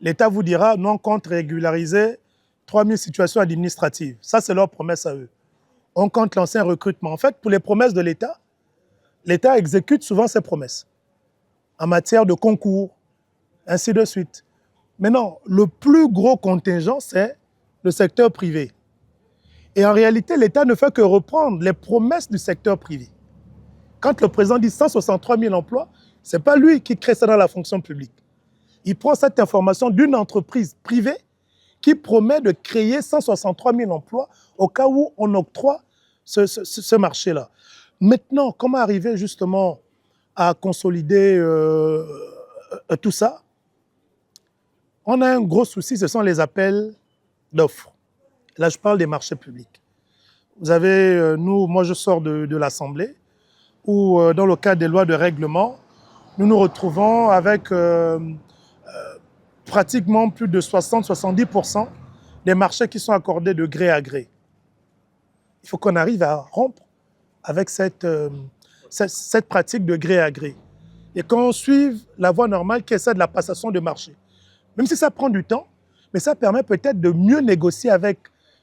L'État vous dira, nous on compte régulariser 3 000 situations administratives. Ça, c'est leur promesse à eux. On compte lancer un recrutement. En fait, pour les promesses de l'État, l'État exécute souvent ses promesses en matière de concours, ainsi de suite. Maintenant, le plus gros contingent, c'est le secteur privé. Et en réalité, l'État ne fait que reprendre les promesses du secteur privé. Quand le président dit 163 000 emplois, ce n'est pas lui qui crée ça dans la fonction publique. Il prend cette information d'une entreprise privée qui promet de créer 163 000 emplois au cas où on octroie ce marché-là. Maintenant, comment arriver justement à consolider tout ça? On a un gros souci, ce sont les appels d'offres. Là, je parle des marchés publics. Vous avez, moi je sors de l'Assemblée, où dans le cadre des lois de règlement, nous nous retrouvons avec pratiquement plus de 60-70% des marchés qui sont accordés de gré à gré. Il faut qu'on arrive à rompre avec cette pratique de gré à gré. Et qu'on suive la voie normale qui est celle de la passation de marché. Même si ça prend du temps, mais ça permet peut-être de mieux négocier avec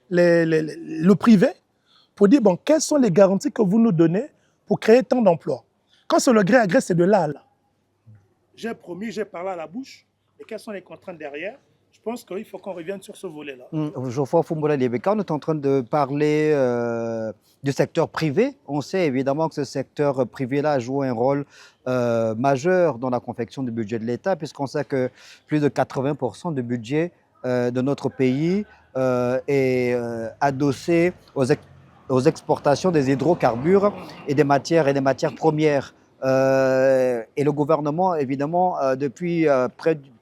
le privé pour dire, bon, quelles sont les garanties que vous nous donnez pour créer tant d'emplois? Quand c'est le gré à gré, c'est de là à là. J'ai promis, j'ai parlé à la bouche, et quelles sont les contraintes derrière? Je pense qu'il faut qu'on revienne sur ce volet-là. Geoffroy Fumbola Lebeka, on est en train de parler du secteur privé. On sait évidemment que ce secteur privé-là joue un rôle majeur dans la confection du budget de l'État, puisqu'on sait que plus de 80% du budget de notre pays est adossé aux exportations des hydrocarbures et des matières premières. Et le gouvernement, évidemment, depuis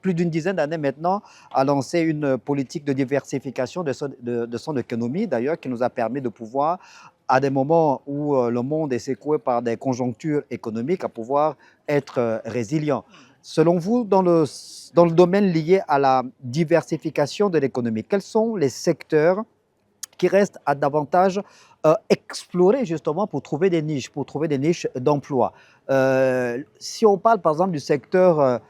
plus d'une dizaine d'années maintenant, a lancé une politique de diversification de son économie, d'ailleurs, qui nous a permis de pouvoir, à des moments où le monde est secoué par des conjonctures économiques, à pouvoir être résilient. Selon vous, dans le domaine lié à la diversification de l'économie, quels sont les secteurs qui restent à davantage explorer justement pour trouver des niches d'emploi? Si on parle par exemple du secteur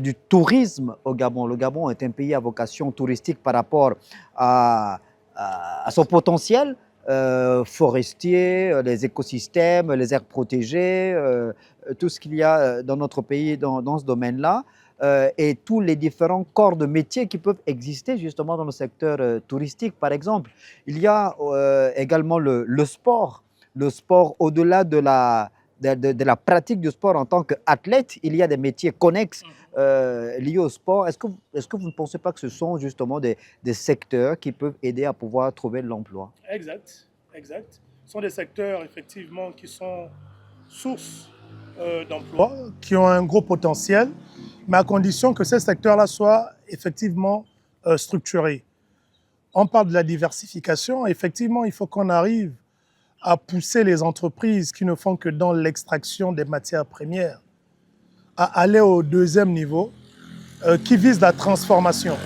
du tourisme au Gabon, le Gabon est un pays à vocation touristique par rapport à son potentiel forestier, les écosystèmes, les aires protégées, tout ce qu'il y a dans notre pays dans ce domaine-là. et tous les différents corps de métiers qui peuvent exister justement dans le secteur touristique, par exemple. Il y a également le sport. Le sport, au-delà de la pratique du sport en tant qu'athlète, il y a des métiers connexes liés au sport. Est-ce que vous ne pensez pas que ce sont justement des secteurs qui peuvent aider à pouvoir trouver de l'emploi? Exact, exact. Ce sont des secteurs effectivement qui sont sources d'emplois, qui ont un gros potentiel, mais à condition que ces secteurs-là soient effectivement structurés. On parle de la diversification. Effectivement, il faut qu'on arrive à pousser les entreprises qui ne font que dans l'extraction des matières premières à aller au deuxième niveau, qui vise la transformation.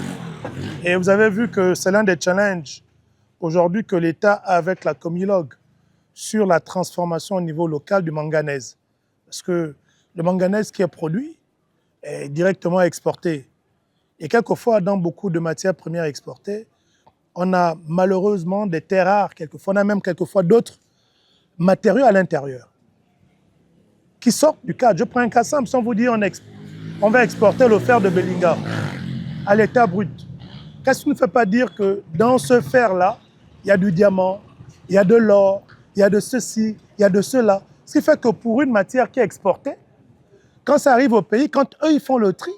Et vous avez vu que c'est l'un des challenges aujourd'hui que l'État a avec la Comilog sur la transformation au niveau local du manganèse. Parce que le manganèse qui est produit est directement exporté. Et quelquefois, dans beaucoup de matières premières exportées, on a malheureusement des terres rares, quelquefois, on a même quelquefois d'autres matériaux à l'intérieur qui sortent du cadre. Je prends un cas simple, sans vous dire on va exporter le fer de Belinga à l'état brut. Qu'est-ce qui ne fait pas dire que dans ce fer-là, il y a du diamant, il y a de l'or, il y a de ceci, il y a de cela. Ce qui fait que pour une matière qui est exportée, quand ça arrive au pays, quand eux ils font le tri,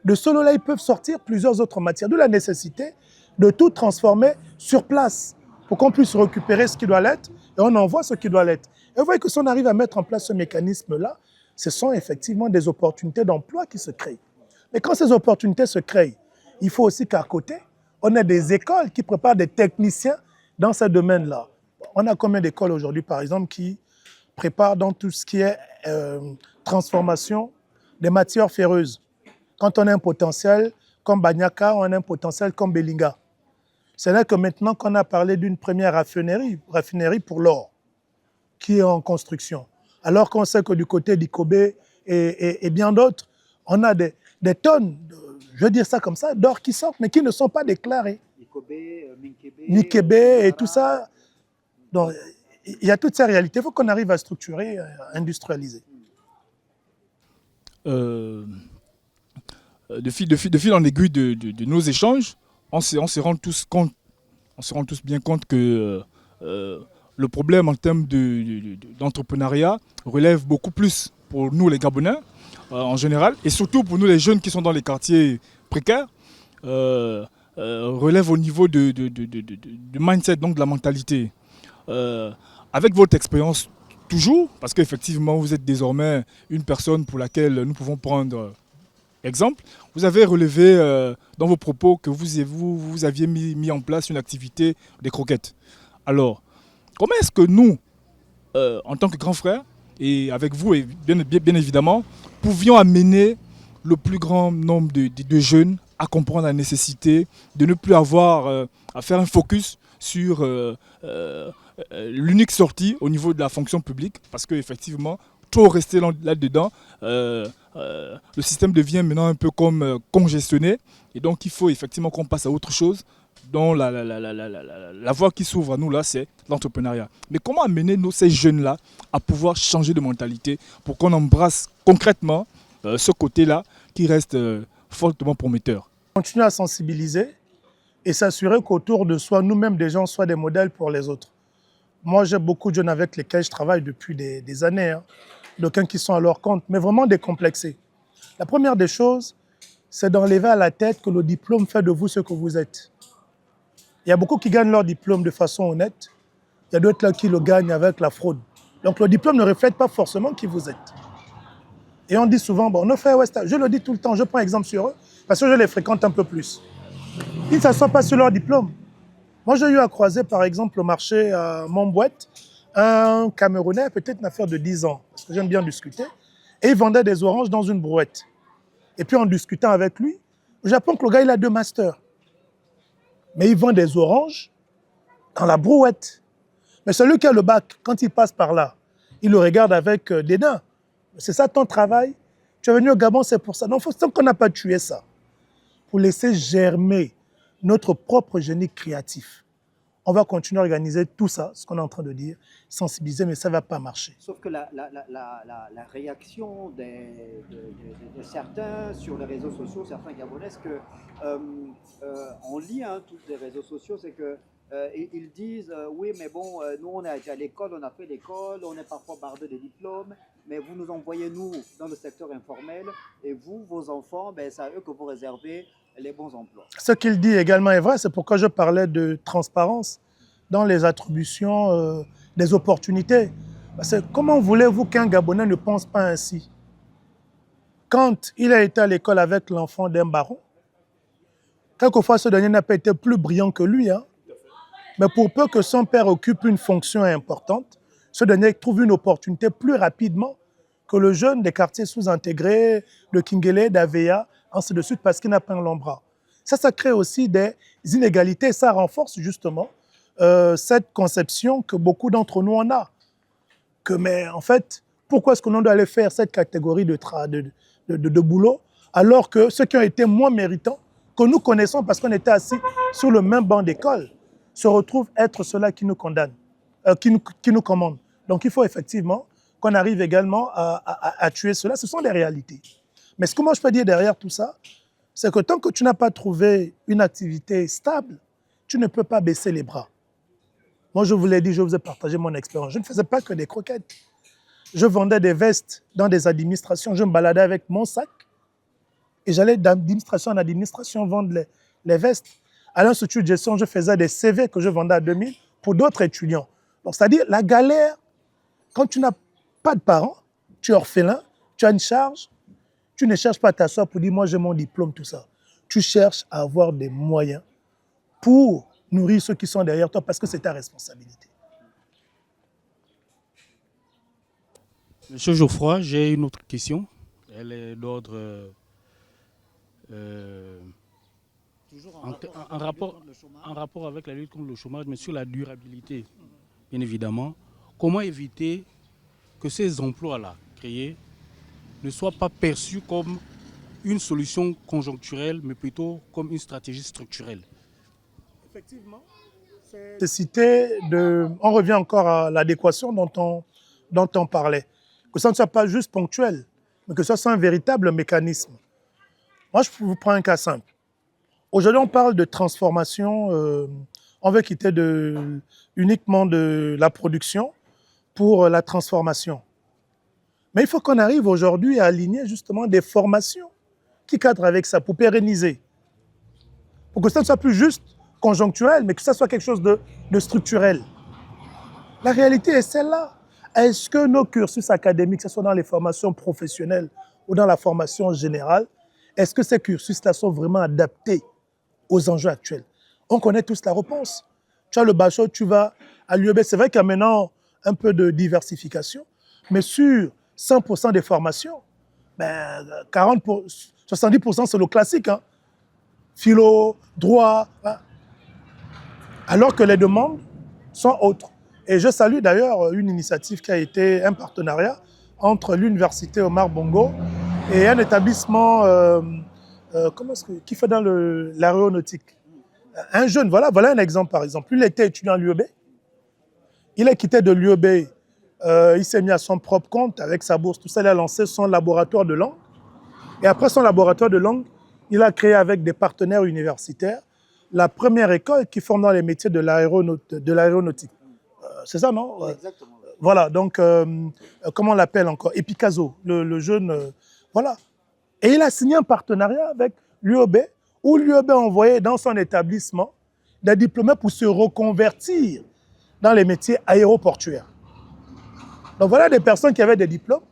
de ce lot-là, ils peuvent sortir plusieurs autres matières. D'où la nécessité de tout transformer sur place pour qu'on puisse récupérer ce qui doit l'être et on envoie ce qui doit l'être. Et vous voyez que si on arrive à mettre en place ce mécanisme-là, ce sont effectivement des opportunités d'emploi qui se créent. Mais quand ces opportunités se créent, il faut aussi qu'à côté, on ait des écoles qui préparent des techniciens dans ce domaine-là. On a combien d'écoles aujourd'hui, par exemple, qui préparent dans tout ce qui est transformation des matières ferreuses. Quand on a un potentiel comme Banyaka, on a un potentiel comme Belinga. C'est là que maintenant qu'on a parlé d'une première raffinerie pour l'or, qui est en construction. Alors qu'on sait que du côté d'Ikobé et bien d'autres, on a des tonnes, je veux dire ça comme ça, d'or qui sortent, mais qui ne sont pas déclarés. Ikobé, Mikébé et tout ça. Donc, il y a toutes ces réalités. Il faut qu'on arrive à structurer, à industrialiser. De fil en aiguille de nos échanges, on se rend tous bien compte que le problème en termes d'entrepreneuriat relève beaucoup plus pour nous les Gabonais en général, et surtout pour nous les jeunes qui sont dans les quartiers précaires, relève au niveau du mindset, donc de la mentalité. Avec votre expérience toujours, parce qu'effectivement vous êtes désormais une personne pour laquelle nous pouvons prendre exemple, vous avez relevé dans vos propos que vous aviez mis en place une activité des croquettes. Alors, comment est-ce que nous, en tant que grands frères, et avec vous, et bien évidemment, pouvions amener le plus grand nombre de jeunes à comprendre la nécessité de ne plus avoir à faire un focus sur l'unique sortie au niveau de la fonction publique, parce qu'effectivement, trop rester là-dedans, le système devient maintenant un peu comme congestionné, et donc il faut effectivement qu'on passe à autre chose, dont la voie qui s'ouvre à nous là, c'est l'entrepreneuriat. Mais comment amener ces jeunes-là à pouvoir changer de mentalité pour qu'on embrasse concrètement ce côté-là qui reste fortement prometteur? Continuer à sensibiliser et s'assurer qu'autour de soi, nous-mêmes, des gens soient des modèles pour les autres. Moi, j'ai beaucoup de jeunes avec lesquels je travaille depuis des années, hein. D'aucuns qui sont à leur compte, mais vraiment décomplexés. La première des choses, c'est d'enlever à la tête que le diplôme fait de vous ce que vous êtes. Il y a beaucoup qui gagnent leur diplôme de façon honnête. Il y a d'autres là qui le gagnent avec la fraude. Donc le diplôme ne reflète pas forcément qui vous êtes. Et on dit souvent, bon, nos frères West, je le dis tout le temps, je prends exemple sur eux, parce que je les fréquente un peu plus. Ils ne s'assoient pas sur leur diplôme. Moi, j'ai eu à croiser, par exemple, au marché à Montbouette, un Camerounais, peut-être une affaire de 10 ans, parce que j'aime bien discuter, et il vendait des oranges dans une brouette. Et puis en discutant avec lui, j'apprends que le gars, il a 2 masters. Mais il vend des oranges dans la brouette. Mais celui qui a le bac, quand il passe par là, il le regarde avec dédain. C'est ça ton travail? Tu es venu au Gabon, c'est pour ça. Non, tant qu'on n'a pas tué ça, pour laisser germer notre propre génie créatif, On va continuer à organiser tout ça, ce qu'on est en train de dire, sensibiliser, mais ça ne va pas marcher. Sauf que la réaction de certains sur les réseaux sociaux, certains Gabonais, que on lit tous les réseaux sociaux, c'est que ils disent oui, mais bon, nous on a été à l'école, on a fait l'école, on est parfois bardé de diplômes, mais vous nous envoyez nous dans le secteur informel et vous, vos enfants, ben, c'est à eux que vous réservez les bons emplois. Ce qu'il dit également est vrai, c'est pourquoi je parlais de transparence dans les attributions des opportunités. Parce que comment voulez-vous qu'un Gabonais ne pense pas ainsi? Quand il a été à l'école avec l'enfant d'un baron, quelquefois ce dernier n'a pas été plus brillant que lui, hein. Mais pour peu que son père occupe une fonction importante, ce dernier trouve une opportunité plus rapidement que le jeune des quartiers sous-intégrés, de Kingele, d'Avea, ainsi de suite, parce qu'il n'a pas un long bras. Ça crée aussi des inégalités, ça renforce justement cette conception que beaucoup d'entre nous en a. Mais en fait, pourquoi est-ce qu'on doit aller faire cette catégorie de boulot alors que ceux qui ont été moins méritants, que nous connaissons parce qu'on était assis sur le même banc d'école, se retrouvent être ceux-là qui nous condamnent, qui nous commandent. Donc il faut effectivement qu'on arrive également à tuer cela. Ce sont les réalités. Mais ce que moi je peux dire derrière tout ça, c'est que tant que tu n'as pas trouvé une activité stable, tu ne peux pas baisser les bras. Moi, je vous l'ai dit, je vous ai partagé mon expérience. Je ne faisais pas que des croquettes. Je vendais des vestes dans des administrations. Je me baladais avec mon sac et j'allais d'administration en administration vendre les vestes. À l'Institut de gestion, je faisais des CV que je vendais à 2000 pour d'autres étudiants. Donc, c'est-à-dire la galère, quand tu n'as pas de parents, tu es orphelin, tu as une charge, tu ne cherches pas à t'asseoir pour dire « moi j'ai mon diplôme », tout ça. Tu cherches à avoir des moyens pour nourrir ceux qui sont derrière toi parce que c'est ta responsabilité. Monsieur Geoffroy, j'ai une autre question. Elle est d'ordre toujours en rapport avec la lutte contre le chômage, mais sur la durabilité, bien évidemment. Comment éviter que ces emplois-là créés ne soient pas perçus comme une solution conjoncturelle, mais plutôt comme une stratégie structurelle? Effectivement, on revient encore à l'adéquation dont on parlait. Que ça ne soit pas juste ponctuel, mais que ce soit un véritable mécanisme. Moi, je vous prends un cas simple. Aujourd'hui, on parle de transformation. On veut quitter uniquement de la production pour la transformation. Mais il faut qu'on arrive aujourd'hui à aligner justement des formations qui cadrent avec ça pour pérenniser. Pour que ça ne soit plus juste conjoncturel, mais que ça soit quelque chose de structurel. La réalité est celle-là. Est-ce que nos cursus académiques, que ce soit dans les formations professionnelles ou dans la formation générale, est-ce que ces cursus-là sont vraiment adaptés aux enjeux actuels? On connaît tous la réponse. Tu as le bachelor, tu vas à l'UEB. C'est vrai qu'il y a maintenant un peu de diversification, mais sur 100% des formations, 70% c'est le classique. Hein. Philo, droit, hein. Alors que les demandes sont autres. Et je salue d'ailleurs une initiative qui a été un partenariat entre l'université Omar Bongo et un établissement qui fait dans l'aéronautique. Un jeune, voilà un exemple par exemple. Il était étudiant à l'UEB, il a quitté de l'UEB, il s'est mis à son propre compte avec sa bourse, tout ça, il a lancé son laboratoire de langue. Et après son laboratoire de langue, il a créé avec des partenaires universitaires la première école qui forme dans les métiers de l'aéronautique. C'est ça, non? Oui, exactement. Voilà, donc, comment on l'appelle encore? Epicazo, le jeune. Voilà. Et il a signé un partenariat avec l'UEB, où l'UEB a envoyé dans son établissement des diplômés pour se reconvertir dans les métiers aéroportuaires. Donc voilà des personnes qui avaient des diplômes,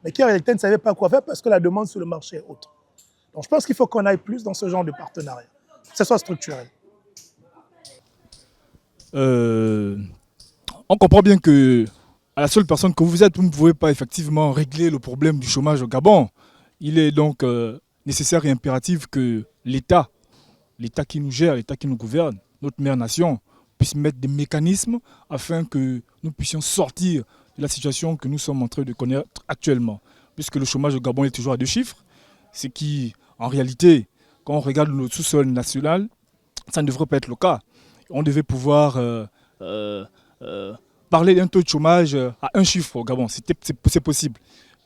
mais qui en réalité ne savaient pas quoi faire parce que la demande sur le marché est haute. Donc je pense qu'il faut qu'on aille plus dans ce genre de partenariat, que ce soit structurel. On comprend bien que à la seule personne que vous êtes, vous ne pouvez pas effectivement régler le problème du chômage au Gabon. Il est donc nécessaire et impératif que l'État qui nous gère, l'État qui nous gouverne, notre mère nation, puisse mettre des mécanismes afin que nous puissions sortir de la situation que nous sommes en train de connaître actuellement. Puisque le chômage au Gabon est toujours à 2 chiffres, ce qui, en réalité, quand on regarde le sous-sol national, ça ne devrait pas être le cas. on devait pouvoir euh, parler d'un taux de chômage à un chiffre au Gabon. C'est possible.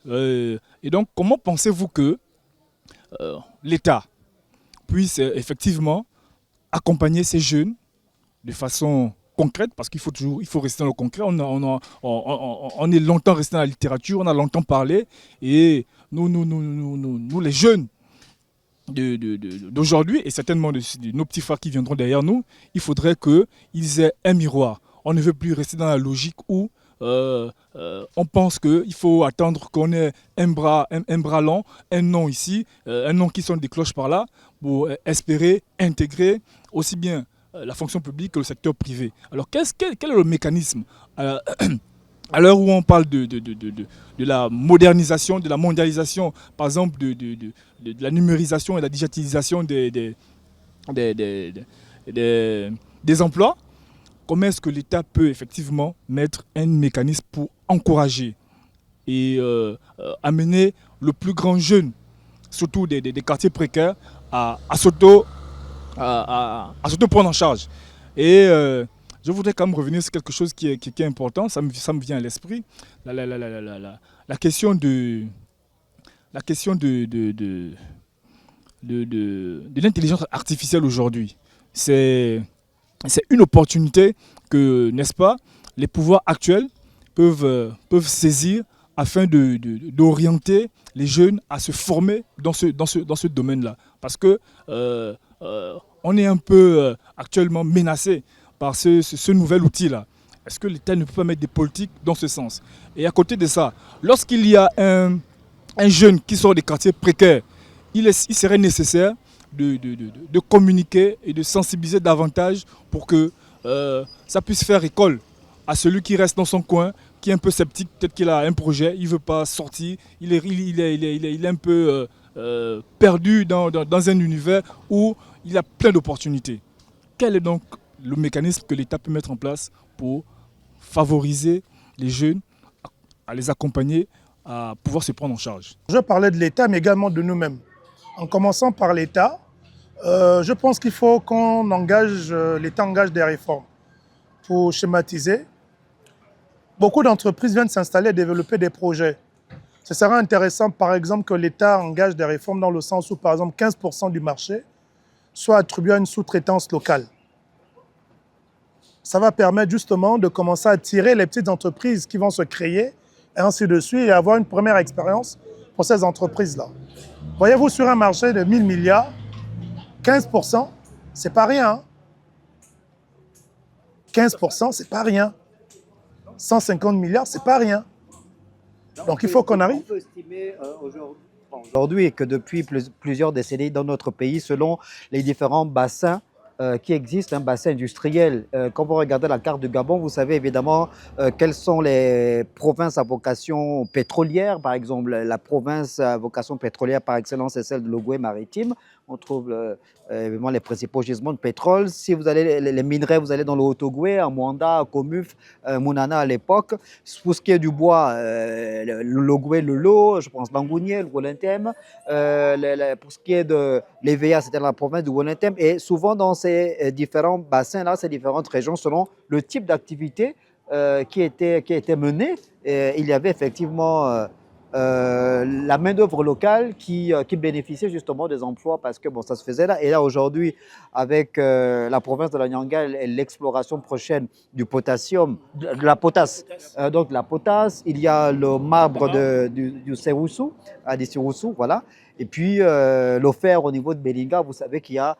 Et donc, comment pensez-vous que l'État puisse effectivement accompagner ces jeunes de façon concrète, parce il faut rester dans le concret. On est longtemps resté dans la littérature, on a longtemps parlé, et nous les jeunes d'aujourd'hui, et certainement de nos petits frères qui viendront derrière nous, il faudrait qu'ils aient un miroir. On ne veut plus rester dans la logique où on pense qu'il faut attendre qu'on ait un bras long, un nom ici, un nom qui sonne des cloches par là, pour espérer intégrer aussi bien la fonction publique que le secteur privé. Alors quel est le mécanisme à l'heure où on parle de la modernisation, de la mondialisation, par exemple de la numérisation et la digitalisation des emplois, comment est-ce que l'État peut effectivement mettre un mécanisme pour encourager et amener le plus grand jeune, surtout des quartiers précaires, à s'auto-prendre en charge. Et je voudrais quand même revenir sur quelque chose qui est important, ça me vient à l'esprit, la question de l'intelligence artificielle aujourd'hui. C'est une opportunité que, n'est-ce pas, les pouvoirs actuels peuvent saisir afin d'orienter les jeunes à se former dans ce domaine-là. Parce que on est un peu actuellement menacé par ce nouvel outil-là. Est-ce que l'État ne peut pas mettre des politiques dans ce sens? Et à côté de ça, lorsqu'il y a un jeune qui sort des quartiers précaires, il serait nécessaire de communiquer et de sensibiliser davantage pour que ça puisse faire école à celui qui reste dans son coin, qui est un peu sceptique, peut-être qu'il a un projet, il ne veut pas sortir, il est un peu perdu dans un univers où il a plein d'opportunités. Quel est donc le mécanisme que l'État peut mettre en place pour favoriser les jeunes, à les accompagner, à pouvoir se prendre en charge? Je parlais de l'État, mais également de nous-mêmes. En commençant par l'État, je pense qu'il faut qu'on engage, l'État engage des réformes. Pour schématiser, beaucoup d'entreprises viennent s'installer et développer des projets. Ce serait intéressant, par exemple, que l'État engage des réformes dans le sens où, par exemple, 15% du marché soit attribué à une sous-traitance locale. Ça va permettre justement de commencer à attirer les petites entreprises qui vont se créer, et ainsi de suite, et avoir une première expérience pour ces entreprises-là. Voyez-vous, sur un marché de 1000 milliards, 15%, c'est pas rien. Hein? 15%, c'est pas rien. 150 milliards, c'est pas rien. Donc il faut qu'on arrive. On peut estimer aujourd'hui que depuis plusieurs décennies dans notre pays, selon les différents bassins qui existent, un bassin industriel. Quand vous regardez la carte du Gabon, vous savez évidemment quelles sont les provinces à vocation pétrolière. Par exemple, la province à vocation pétrolière par excellence, c'est celle de l'Ogooué maritime. On trouve évidemment les principaux gisements de pétrole. Si vous allez les minerais, vous allez dans le Haut-Ogooué, à Mwanda, à Komuf, Mounana à l'époque. Pour ce qui est du bois, l'Ogooué, le Lot, je pense Langounier, le Wolintem. Pour ce qui est de l'EVA, c'était dans la province du Wolintem. Et souvent dans ces différents bassins-là, ces différentes régions, selon le type d'activité qui était menée, il y avait effectivement la main-d'œuvre locale qui bénéficiait justement des emplois parce que bon, ça se faisait là. Et là, aujourd'hui, avec la province de la Nyanga et l'exploration prochaine du potassium, de la potasse, donc la potasse, il y a le marbre du Séroussou, du Séroussou, voilà. Et puis le fer au niveau de Belinga, vous savez qu'il y a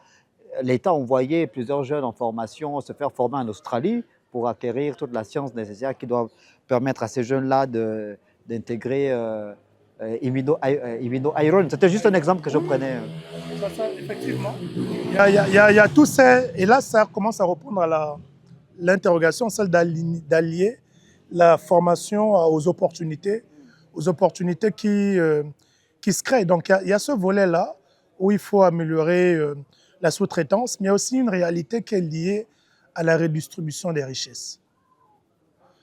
l'État a envoyé plusieurs jeunes en formation se faire former en Australie pour acquérir toute la science nécessaire qui doit permettre à ces jeunes-là d'intégrer Imino Iron. C'était juste un exemple que je prenais. Effectivement. Il y a tous ces... Et là, ça commence à répondre à l'interrogation, celle d'allier la formation aux opportunités qui se créent. Donc, il y a ce volet-là où il faut améliorer la sous-traitance, mais il y a aussi une réalité qui est liée à la redistribution des richesses.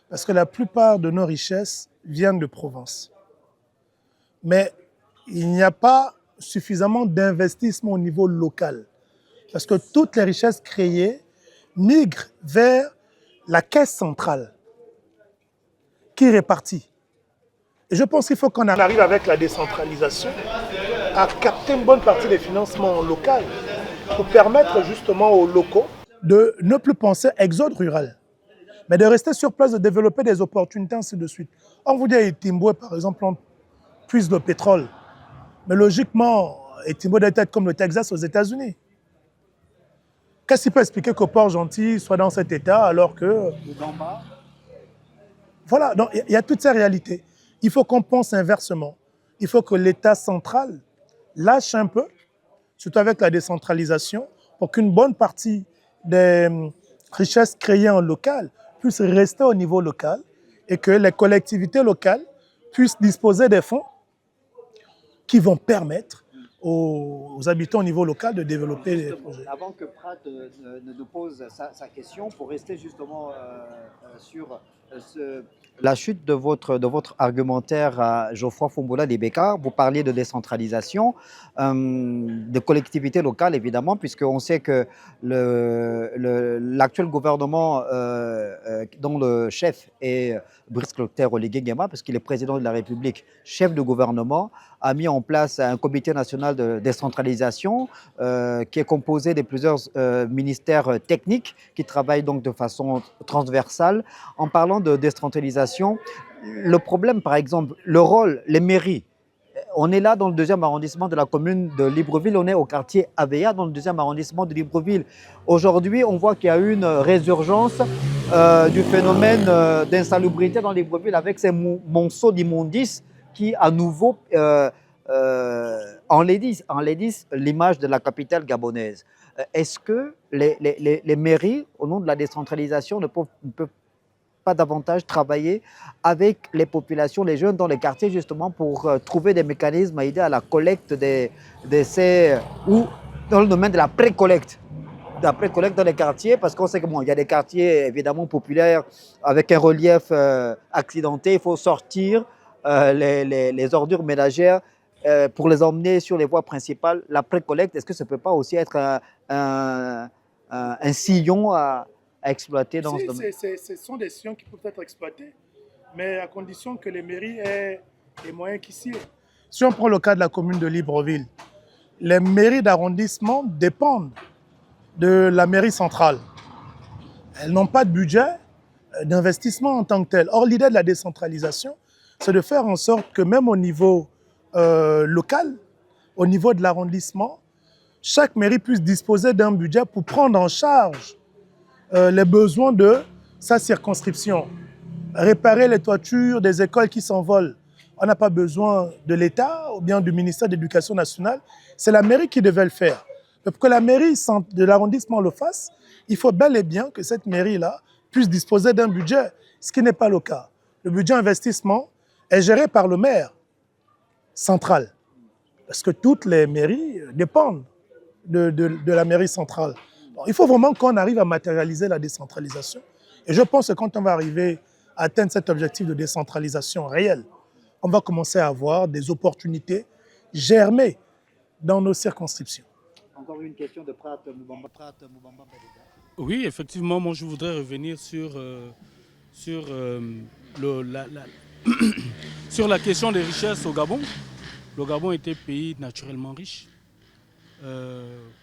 Parce que la plupart de nos richesses viennent de province. Mais il n'y a pas suffisamment d'investissement au niveau local. Parce que toutes les richesses créées migre vers la caisse centrale qui répartit. Et je pense qu'il faut qu'on arrive avec la décentralisation à capter une bonne partie des financements locaux pour permettre justement aux locaux de ne plus penser exode rural, mais de rester sur place, de développer des opportunités, ainsi de suite. On vous dit à Itimbwe, par exemple, on puise le pétrole. Mais logiquement, Itimbwe doit être comme le Texas aux États-Unis. Qu'est-ce qui peut expliquer que Port-Gentil soit dans cet état alors que... Voilà, donc il y a toutes ces réalités. Il faut qu'on pense inversement. Il faut que l'État central lâche un peu, surtout avec la décentralisation, pour qu'une bonne partie des richesses créées en local puissent rester au niveau local et que les collectivités locales puissent disposer des fonds qui vont permettre aux habitants au niveau local de développer des projets. Avant que Prat ne nous pose sa question, pour rester justement sur la chute de votre argumentaire à Geoffroy Fombola Libeka, vous parliez de décentralisation, de collectivités locales évidemment, puisqu'on sait que l'actuel gouvernement dont le chef est Brice Clotaire Oligui Nguema, parce qu'il est président de la République, chef de gouvernement, a mis en place un comité national de décentralisation qui est composé de plusieurs ministères techniques qui travaillent donc de façon transversale. En parlant de décentralisation, le problème, par exemple, le rôle, les mairies. On est là dans le 2e arrondissement de la commune de Libreville, on est au quartier Avea dans le 2e arrondissement de Libreville. Aujourd'hui, on voit qu'il y a une résurgence du phénomène d'insalubrité dans Libreville avec ces monceaux d'immondices qui à nouveau enlaidissent l'image de la capitale gabonaise. Est-ce que les mairies, au nom de la décentralisation, ne peuvent pas davantage travailler avec les populations, les jeunes dans les quartiers, justement pour trouver des mécanismes à aider à la collecte des ces ou dans le domaine de la pré-collecte dans les quartiers, parce qu'on sait que il y a des quartiers évidemment populaires avec un relief accidenté, il faut sortir les ordures ménagères pour les emmener sur les voies principales. La pré-collecte, est-ce que ça ne peut pas aussi être un sillon à exploiter dans ce domaine? Ce sont des sillons qui peuvent être exploités, mais à condition que les mairies aient les moyens qui s'y est. Si on prend le cas de la commune de Libreville, les mairies d'arrondissement dépendent de la mairie centrale. Elles n'ont pas de budget d'investissement en tant que tel. Or, l'idée de la décentralisation, c'est de faire en sorte que même au niveau local, au niveau de l'arrondissement, chaque mairie puisse disposer d'un budget pour prendre en charge les besoins de sa circonscription. Réparer les toitures des écoles qui s'envolent. On n'a pas besoin de l'État ou bien du ministère de l'Éducation nationale. C'est la mairie qui devait le faire. Mais pour que la mairie de l'arrondissement le fasse, il faut bel et bien que cette mairie-là puisse disposer d'un budget, ce qui n'est pas le cas. Le budget investissement est géré par le maire central. Parce que toutes les mairies dépendent de la mairie centrale. Donc, il faut vraiment qu'on arrive à matérialiser la décentralisation. Et je pense que quand on va arriver à atteindre cet objectif de décentralisation réelle, on va commencer à avoir des opportunités germer dans nos circonscriptions. Encore une question de Prat Moubamba. Oui, effectivement, moi je voudrais revenir sur la question des richesses au Gabon. Le Gabon était un pays naturellement riche.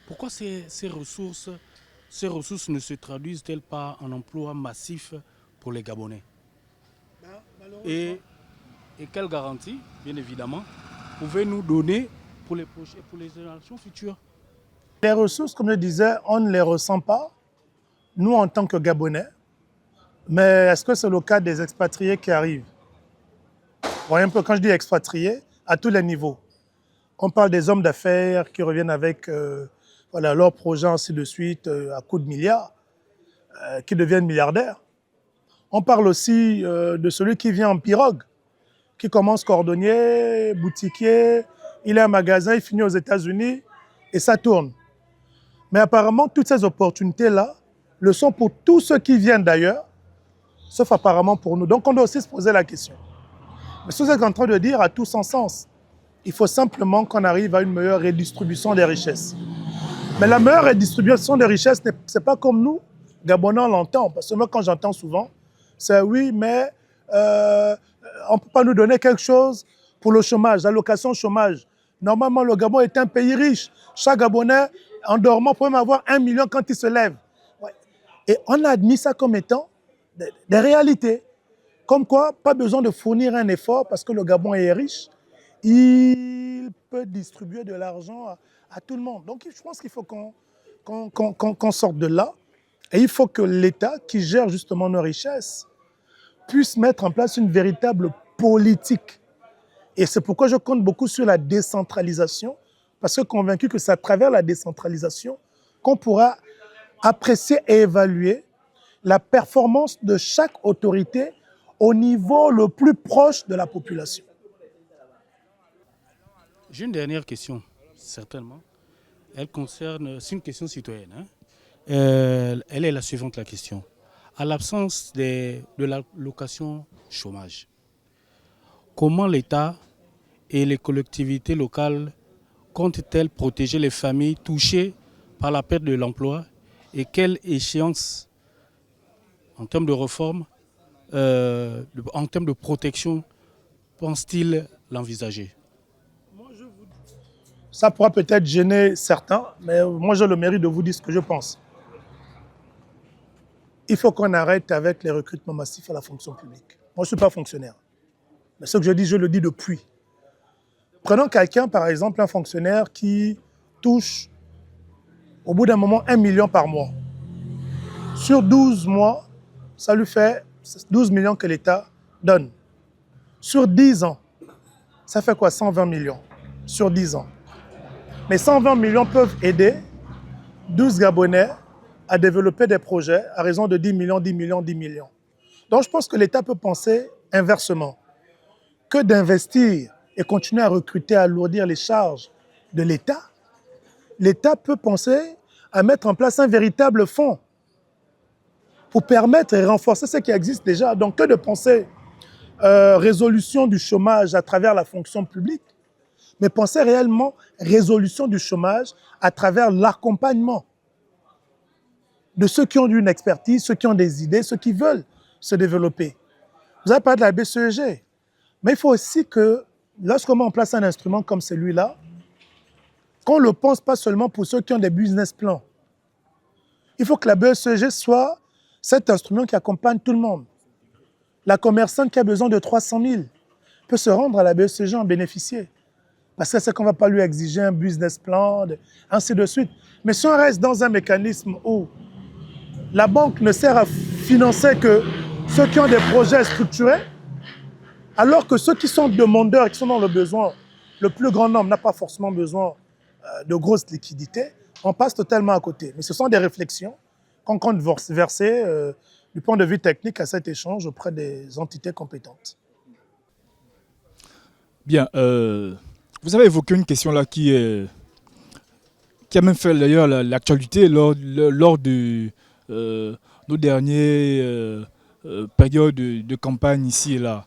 Pourquoi ces ressources ne se traduisent-elles pas en emploi massif pour les Gabonais? Et quelle garantie, bien évidemment, pouvez-nous donner pour les générations futures? Les ressources, comme je disais, on ne les ressent pas, nous en tant que Gabonais. Mais est-ce que c'est le cas des expatriés qui arrivent? Voyez un peu, quand je dis expatriés, à tous les niveaux. On parle des hommes d'affaires qui reviennent avec leurs projets, ainsi de suite, à coups de milliards, qui deviennent milliardaires. On parle aussi de celui qui vient en pirogue, qui commence cordonnier, boutiquier, il a un magasin, il finit aux États-Unis et ça tourne. Mais apparemment, toutes ces opportunités-là le sont pour tous ceux qui viennent d'ailleurs, sauf apparemment pour nous. Donc on doit aussi se poser la question. Mais ce que vous êtes en train de dire a tout son sens. Il faut simplement qu'on arrive à une meilleure redistribution des richesses. Mais la meilleure redistribution des richesses, ce n'est pas comme nous, Gabonais, on l'entend. Parce que moi, quand j'entends souvent, c'est oui, mais on ne peut pas nous donner quelque chose pour le chômage, l'allocation chômage. Normalement, le Gabon est un pays riche. Chaque Gabonais, en dormant, peut même avoir 1 million quand il se lève. Ouais. Et on a admis ça comme étant des réalités. Comme quoi, pas besoin de fournir un effort parce que le Gabon est riche. Il peut distribuer de l'argent à tout le monde. Donc, je pense qu'il faut qu'on sorte de là. Et il faut que l'État, qui gère justement nos richesses, puisse mettre en place une véritable politique. Et c'est pourquoi je compte beaucoup sur la décentralisation, parce que convaincu que c'est à travers la décentralisation qu'on pourra apprécier et évaluer la performance de chaque autorité au niveau le plus proche de la population. J'ai une dernière question, certainement. Elle concerne, c'est une question citoyenne. Hein. Elle est la suivante, la question. À l'absence de l'allocation chômage, comment l'État et les collectivités locales comptent-elles protéger les familles touchées par la perte de l'emploi et quelle échéance en termes de réforme, en termes de protection, pense-t-il l'envisager? Ça pourra peut-être gêner certains, mais moi j'ai le mérite de vous dire ce que je pense. Il faut qu'on arrête avec les recrutements massifs à la fonction publique. Moi je ne suis pas fonctionnaire, mais ce que je dis, je le dis depuis. Prenons quelqu'un, par exemple, un fonctionnaire qui touche au bout d'un moment 1 million par mois. Sur 12 mois, ça lui fait 12 millions que l'État donne. Sur 10 ans, ça fait quoi? 120 millions sur 10 ans. Mais 120 millions peuvent aider 12 Gabonais à développer des projets à raison de 10 millions, 10 millions, 10 millions. Donc je pense que l'État peut penser inversement, que d'investir et continuer à recruter, à alourdir les charges de l'État. L'État peut penser à mettre en place un véritable fonds pour permettre et renforcer ce qui existe déjà. Donc que de penser résolution du chômage à travers la fonction publique, mais penser réellement résolution du chômage à travers l'accompagnement de ceux qui ont une expertise, ceux qui ont des idées, ceux qui veulent se développer. Vous avez parlé de la BCEG, mais il faut aussi que lorsqu'on met en place un instrument comme celui-là, qu'on ne le pense pas seulement pour ceux qui ont des business plans. Il faut que la BCEG soit cet instrument qui accompagne tout le monde. La commerçante qui a besoin de 300 000 peut se rendre à la BCEG en bénéficier. Parce que c'est qu'on ne va pas lui exiger un business plan, ainsi de suite. Mais si on reste dans un mécanisme où la banque ne sert à financer que ceux qui ont des projets structurés, alors que ceux qui sont demandeurs et qui sont dans le besoin, le plus grand nombre n'a pas forcément besoin de grosses liquidités, on passe totalement à côté. Mais ce sont des réflexions qu'on compte verser du point de vue technique à cet échange auprès des entités compétentes. Bien, vous avez évoqué une question là qui a même fait d'ailleurs l'actualité lors de nos dernières périodes de campagne ici et là.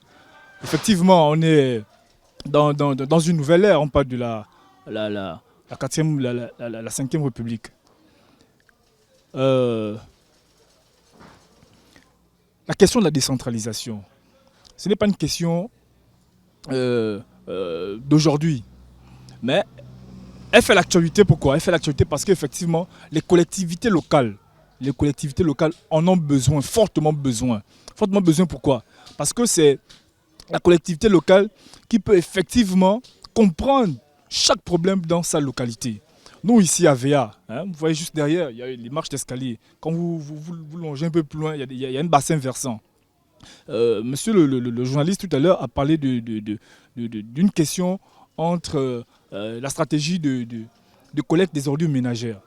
Effectivement, on est dans une nouvelle ère, on parle de la 5e République. La question de la décentralisation, ce n'est pas une question d'aujourd'hui, mais elle fait l'actualité. Pourquoi? Elle fait l'actualité parce qu'effectivement, les collectivités locales en ont besoin, fortement besoin. Fortement besoin, pourquoi? Parce que c'est la collectivité locale qui peut effectivement comprendre chaque problème dans sa localité. Nous, ici à VA, hein, vous voyez juste derrière, il y a les marches d'escalier. Quand vous longez un peu plus loin, il y a un bassin versant. Monsieur le journaliste tout à l'heure a parlé d'une question entre la stratégie de collecte des ordures ménagères.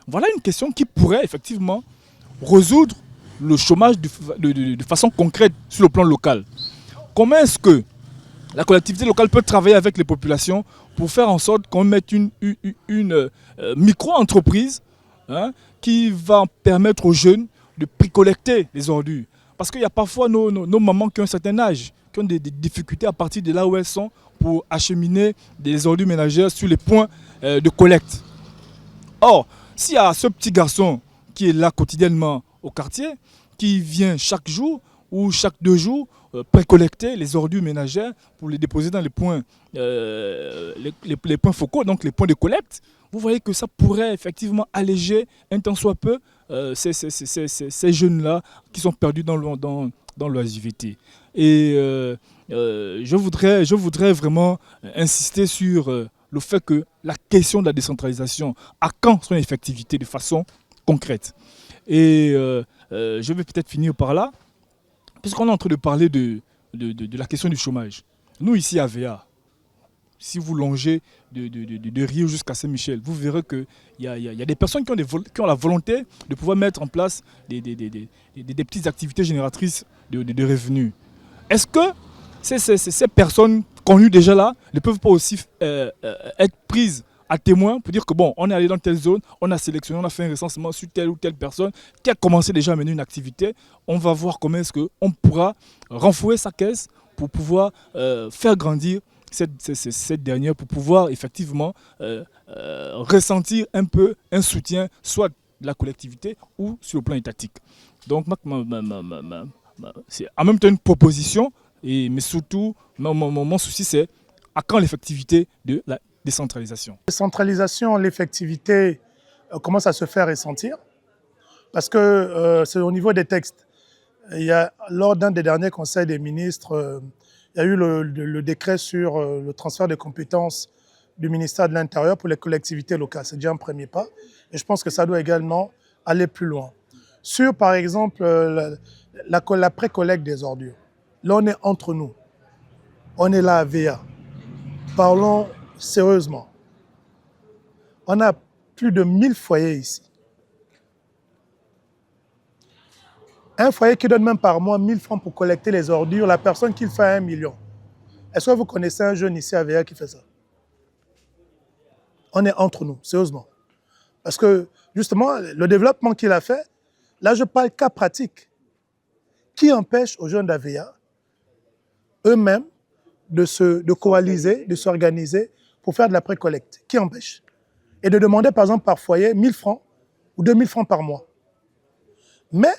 Voilà une question qui pourrait effectivement résoudre le chômage de façon concrète sur le plan local. Comment est-ce que la collectivité locale peut travailler avec les populations pour faire en sorte qu'on mette une micro-entreprise, hein, qui va permettre aux jeunes de précollecter les ordures? Parce qu'il y a parfois nos mamans qui ont un certain âge, qui ont des difficultés à partir de là où elles sont pour acheminer des ordures ménagères sur les points de collecte. Or, s'il y a ce petit garçon qui est là quotidiennement au quartier, qui vient chaque jour ou chaque 2 jours précollecter les ordures ménagères pour les déposer dans les points, les points focaux, donc les points de collecte. Vous voyez que ça pourrait effectivement alléger un tant soit peu ces jeunes-là qui sont perdus dans l'oisiveté. Et je voudrais vraiment insister sur le fait que la question de la décentralisation a quand son effectivité de façon concrète. Et je vais peut-être finir par là, puisqu'on est en train de parler de la question du chômage. Nous, ici à VA, si vous longez de Rio jusqu'à Saint-Michel, vous verrez qu'il y a des personnes qui ont la volonté de pouvoir mettre en place des petites activités génératrices de revenus. Est-ce que ces personnes connues déjà là ne peuvent pas aussi être prises à témoin pour dire que bon, on est allé dans telle zone, on a sélectionné, on a fait un recensement sur telle ou telle personne qui a commencé déjà à mener une activité. On va voir comment est-ce qu'on pourra renflouer sa caisse pour pouvoir faire grandir cette dernière, pour pouvoir effectivement ressentir un peu un soutien, soit de la collectivité ou sur le plan étatique. Donc c'est en même temps une proposition, mais surtout mon souci c'est à quand l'effectivité de la décentralisation. La décentralisation, l'effectivité commence à se faire ressentir parce que c'est au niveau des textes. Lors d'un des derniers conseils des ministres, il y a eu le décret sur le transfert des compétences du ministère de l'Intérieur pour les collectivités locales. C'est déjà un premier pas et je pense que ça doit également aller plus loin. Sur, par exemple, la pré-collecte des ordures. Là, on est entre nous. On est là à VA. Parlons sérieusement. On a plus de 1000 foyers ici. Un foyer qui donne même par mois 1000 francs pour collecter les ordures, la personne qui le fait à 1 million. Est-ce que vous connaissez un jeune ici à VA qui fait ça? On est entre nous, sérieusement. Parce que, justement, le développement qu'il a fait, là, je parle cas pratique. Qui empêche aux jeunes d'AVA, eux-mêmes, de coaliser, de s'organiser pour faire de la pré-collecte? Qui empêche? Et de demander, par exemple, par foyer, 1000 francs ou 2000 francs par mois. Mais,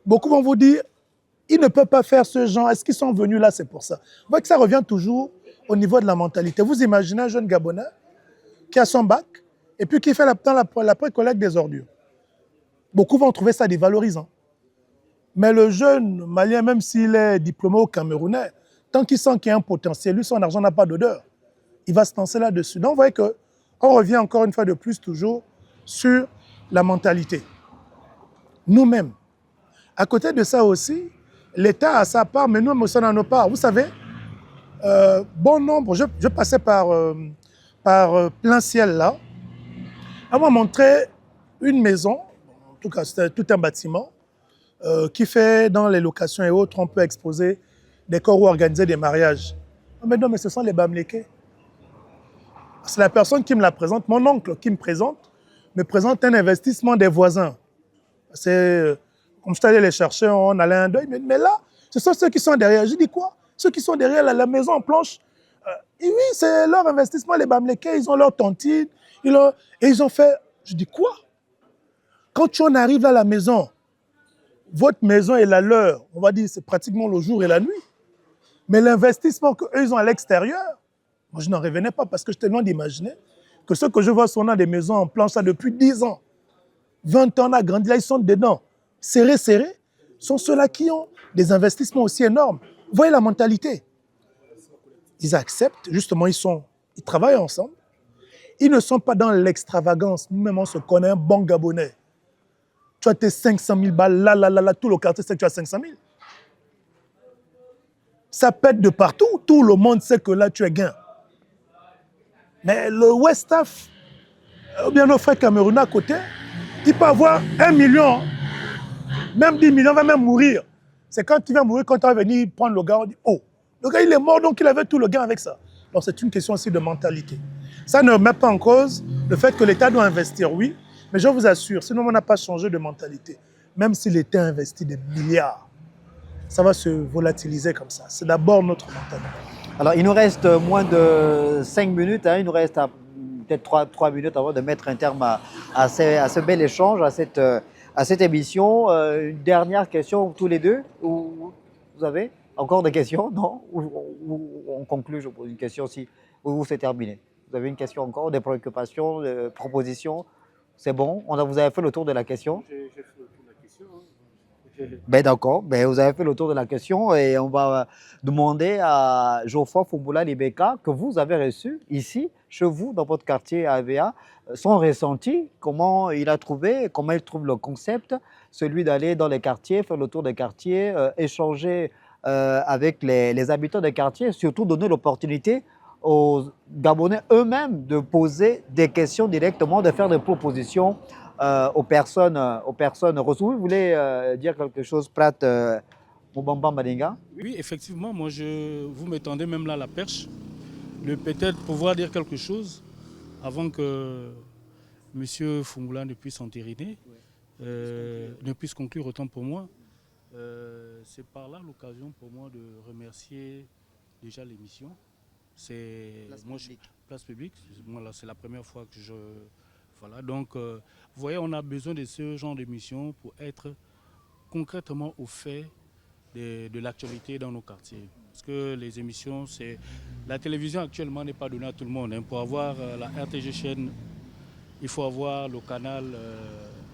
beaucoup vont vous dire, ils ne peuvent pas faire ce genre. Est-ce qu'ils sont venus là, c'est pour ça? Vous voyez que ça revient toujours au niveau de la mentalité. Vous imaginez un jeune Gabonais qui a son bac et puis qui fait la pré-collecte des ordures. Beaucoup vont trouver ça dévalorisant. Mais le jeune Malien, même s'il est diplômé au Camerounais, tant qu'il sent qu'il y a un potentiel, lui, son argent n'a pas d'odeur. Il va se lancer là-dessus. Donc, vous voyez qu'on revient encore une fois de plus toujours sur la mentalité. Nous-mêmes. À côté de ça aussi, l'État a sa part, mais nous-mêmes aussi on a nos parts. Vous savez, bon nombre, je passais par plein ciel là, on m'a montré une maison, en tout cas c'était tout un bâtiment, qui fait dans les locations et autres, on peut exposer des corps ou organiser des mariages. Mais non, mais ce sont les Bamlékés. C'est la personne qui me la présente, mon oncle qui me présente un investissement des voisins. C'est, comme je t'allais les chercher, on allait un deuil, mais là, ce sont ceux qui sont derrière. Je dis quoi? Ceux qui sont derrière la maison en planche. Et oui, c'est leur investissement, les Bamlékés, ils ont leur tontine, et ils ont fait... Je dis quoi? Quand on arrive à la maison, votre maison est la leur, on va dire c'est pratiquement le jour et la nuit. Mais l'investissement qu'eux ils ont à l'extérieur, moi je n'en revenais pas parce que j'étais loin d'imaginer que ceux que je vois sont dans des maisons en planche ça depuis 10 ans. 20 ans, on a grandi là, ils sont dedans. Serrés, sont ceux-là qui ont des investissements aussi énormes. Vous voyez la mentalité. Ils acceptent, justement, ils travaillent ensemble. Ils ne sont pas dans l'extravagance. Nous-mêmes, on se connaît, un bon Gabonais. Tu as tes 500 000 balles, là, tout le quartier sait que tu as 500 000. Ça pète de partout. Tout le monde sait que là, tu es gain. Mais le Westaf, ou bien nos frères camerounais à côté, il peut avoir 1 million, même 10 millions, va même mourir. C'est quand il va mourir, quand il va venir prendre le gars, on dit « Oh, le gars, il est mort, donc il avait tout le gain avec ça. » Donc c'est une question aussi de mentalité. Ça ne remet pas en cause le fait que l'État doit investir, oui, mais je vous assure, sinon on n'a pas changé de mentalité. Même si l'État investit des milliards, ça va se volatiliser comme ça. C'est d'abord notre mentalité. Alors, il nous reste moins de 5 minutes, hein. Il nous reste peut-être 3 minutes avant de mettre un terme à ce bel échange, à à cette émission. Une dernière question tous les deux. Vous avez encore des questions? Non? Ou on conclut, je pose une question si ou c'est terminé. Vous avez une question encore, des préoccupations, des propositions? C'est bon? Vous avez fait le tour de la question? J'ai fait le tour de la question. Ben d'accord, ben vous avez fait le tour de la question et on va demander à Geoffroy Fumboula Libeka que vous avez reçu ici, chez vous, dans votre quartier à AVA, son ressenti, comment il a trouvé, comment il trouve le concept, celui d'aller dans les quartiers, faire le tour des quartiers, échanger avec les habitants des quartiers, surtout donner l'opportunité aux Gabonais eux-mêmes de poser des questions directement, de faire des propositions aux personnes ressources. Vous voulez dire quelque chose, Prat Moubamba Madinga? Oui, effectivement, vous me tendez même là la perche, de peut-être pouvoir dire quelque chose avant que M. Fumboula ne puisse entériner, ne puisse conclure autant pour moi. C'est par là l'occasion pour moi de remercier déjà l'émission. Place publique. Moi, là, c'est la première fois que je... Voilà, donc, vous voyez, on a besoin de ce genre d'émission pour être concrètement au fait de l'actualité dans nos quartiers. Parce que les émissions, la télévision actuellement n'est pas donnée à tout le monde. Pour avoir la RTG chaîne, il faut avoir le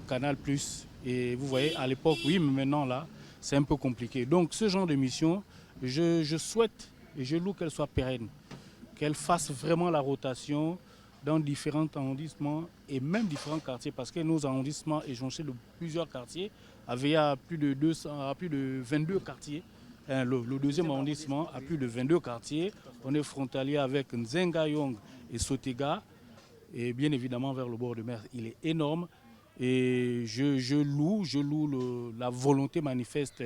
Canal Plus. Et vous voyez, à l'époque, oui, mais maintenant, là, c'est un peu compliqué. Donc, ce genre d'émission, je souhaite et je loue qu'elle soit pérenne, qu'elle fasse vraiment la rotation dans différents arrondissements et même différents quartiers, parce que nos arrondissements est jonché de plusieurs quartiers. AVA plus de 22 quartiers. Le deuxième arrondissement a plus de 22 quartiers. On est frontalier avec Nzengayong et Sotega. Et bien évidemment vers le bord de mer, il est énorme. Et je loue la volonté manifeste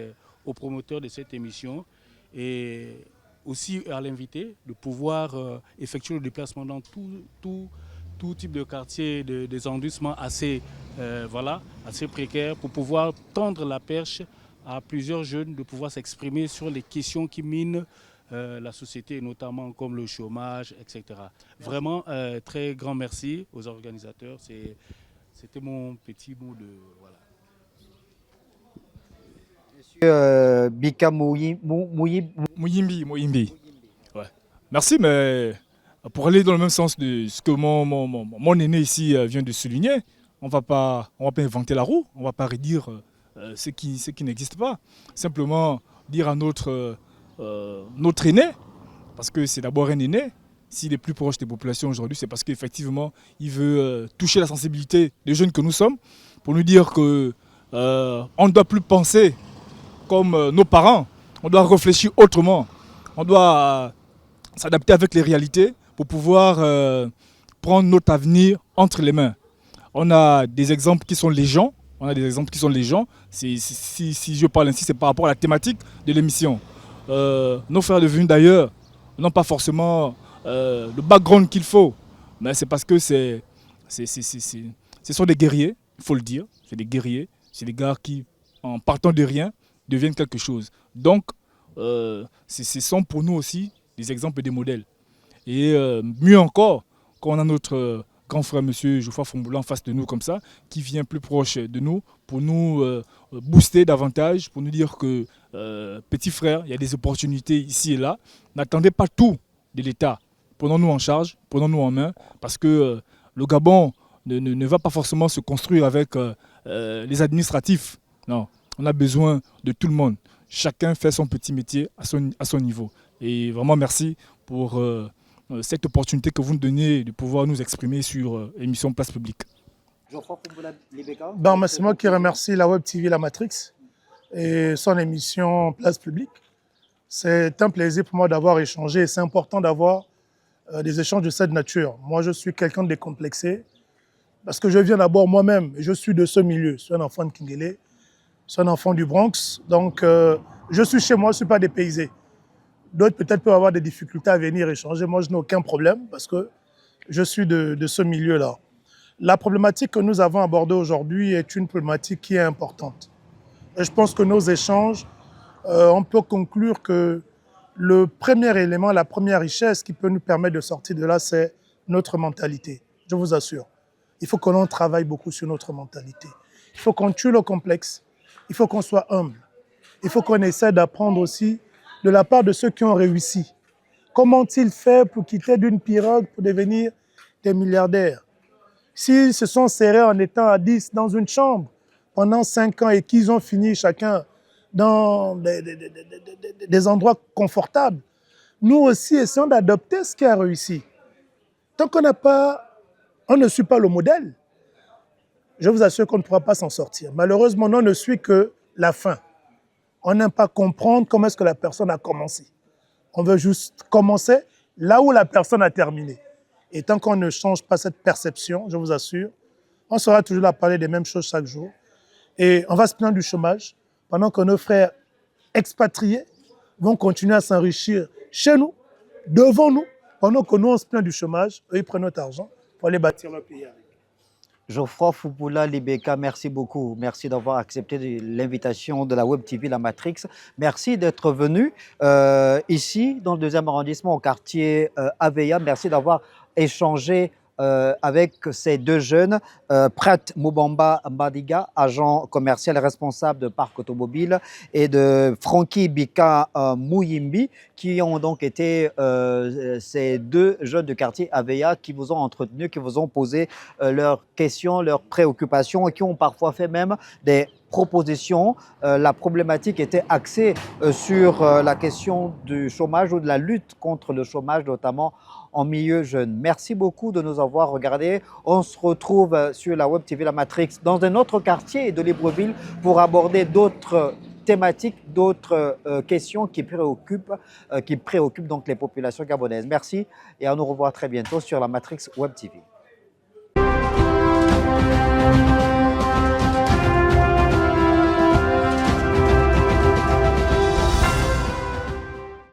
aux promoteurs de cette émission. Et aussi à l'invité de pouvoir effectuer le déplacement dans tout type de quartier, des arrondissements assez précaires, pour pouvoir tendre la perche à plusieurs jeunes de pouvoir s'exprimer sur les questions qui minent la société, notamment comme le chômage, etc. Vraiment, très grand merci aux organisateurs. C'était mon petit mot de... Voilà. Monsieur Bika Mouyimbi. Ouais. Merci, mais pour aller dans le même sens de ce que mon aîné ici vient de souligner, on va pas inventer la roue, on ne va pas redire ce qui n'existe pas. Simplement dire à notre aîné, parce que c'est d'abord un aîné, s'il est plus proche des populations aujourd'hui, c'est parce qu'effectivement, il veut toucher la sensibilité des jeunes que nous sommes, pour nous dire qu'on ne doit plus penser comme nos parents, on doit réfléchir autrement, on doit s'adapter avec les réalités pour pouvoir prendre notre avenir entre les mains. On a des exemples qui sont légions. Si je parle ainsi, c'est par rapport à la thématique de l'émission. Nos frères devenus d'ailleurs n'ont pas forcément le background qu'il faut, mais c'est parce que ce sont des guerriers, il faut le dire. C'est des guerriers, c'est des gars qui, en partant de rien, deviennent quelque chose. Donc, ce sont pour nous aussi des exemples et des modèles. Et mieux encore, quand on a notre grand frère, M. Geoffroy Fumboula, en face de nous comme ça, qui vient plus proche de nous pour nous booster davantage, pour nous dire que, petit frère, il y a des opportunités ici et là. N'attendez pas tout de l'État. Prenons-nous en charge, prenons-nous en main, parce que le Gabon ne va pas forcément se construire avec les administratifs. Non, on a besoin de tout le monde. Chacun fait son petit métier à son niveau. Et vraiment merci pour cette opportunité que vous nous donnez de pouvoir nous exprimer sur l'émission Place Publique. C'est moi qui remercie la Web TV La Matrix et son émission Place Publique. C'est un plaisir pour moi d'avoir échangé. C'est important d'avoir des échanges de cette nature. Moi, je suis quelqu'un de décomplexé parce que je viens d'abord moi-même. Je suis de ce milieu. Je suis un enfant de Kingele, je suis un enfant du Bronx. Donc, je suis chez moi, je ne suis pas dépaysé. D'autres peut-être peuvent avoir des difficultés à venir échanger. Moi, je n'ai aucun problème parce que je suis de ce milieu-là. La problématique que nous avons abordée aujourd'hui est une problématique qui est importante. Et je pense que nos échanges, on peut conclure que le premier élément, la première richesse qui peut nous permettre de sortir de là, c'est notre mentalité. Je vous assure. Il faut que l'on travaille beaucoup sur notre mentalité. Il faut qu'on tue le complexe. Il faut qu'on soit humble. Il faut qu'on essaie d'apprendre aussi de la part de ceux qui ont réussi. Comment ont-ils fait pour quitter d'une pirogue pour devenir des milliardaires? S'ils se sont serrés en étant à 10 dans une chambre pendant 5 ans et qu'ils ont fini chacun dans des endroits confortables, nous aussi essayons d'adopter ce qui a réussi. Tant on ne suit pas le modèle, je vous assure qu'on ne pourra pas s'en sortir. Malheureusement, on ne suit que la fin. On n'aime pas comprendre comment est-ce que la personne a commencé. On veut juste commencer là où la personne a terminé. Et tant qu'on ne change pas cette perception, je vous assure, on sera toujours là à parler des mêmes choses chaque jour. Et on va se plaindre du chômage pendant que nos frères expatriés vont continuer à s'enrichir chez nous, devant nous, pendant que nous, on se plaint du chômage, eux, ils prennent notre argent pour aller bâtir leur pays avec. Geoffroy Foupoula Libeka, merci beaucoup. Merci d'avoir accepté l'invitation de la Web TV La Matrix. Merci d'être venu ici, dans le 2e arrondissement, au quartier Aveya. Merci d'avoir échangé avec ces 2 jeunes, Prat Mubamba Mbadiga, agent commercial responsable de parc automobile, et de Frankie Bika Mouyimbi, qui ont donc été ces 2 jeunes de quartier Aveya qui vous ont entretenu, qui vous ont posé leurs questions, leurs préoccupations et qui ont parfois fait même des propositions. La problématique était axée sur la question du chômage ou de la lutte contre le chômage, notamment en milieu jeune. Merci beaucoup de nous avoir regardés. On se retrouve sur la Web TV La Matrix dans un autre quartier de Libreville pour aborder d'autres thématiques, d'autres questions qui préoccupent donc les populations gabonaises. Merci et à nous revoir très bientôt sur la Matrix Web TV.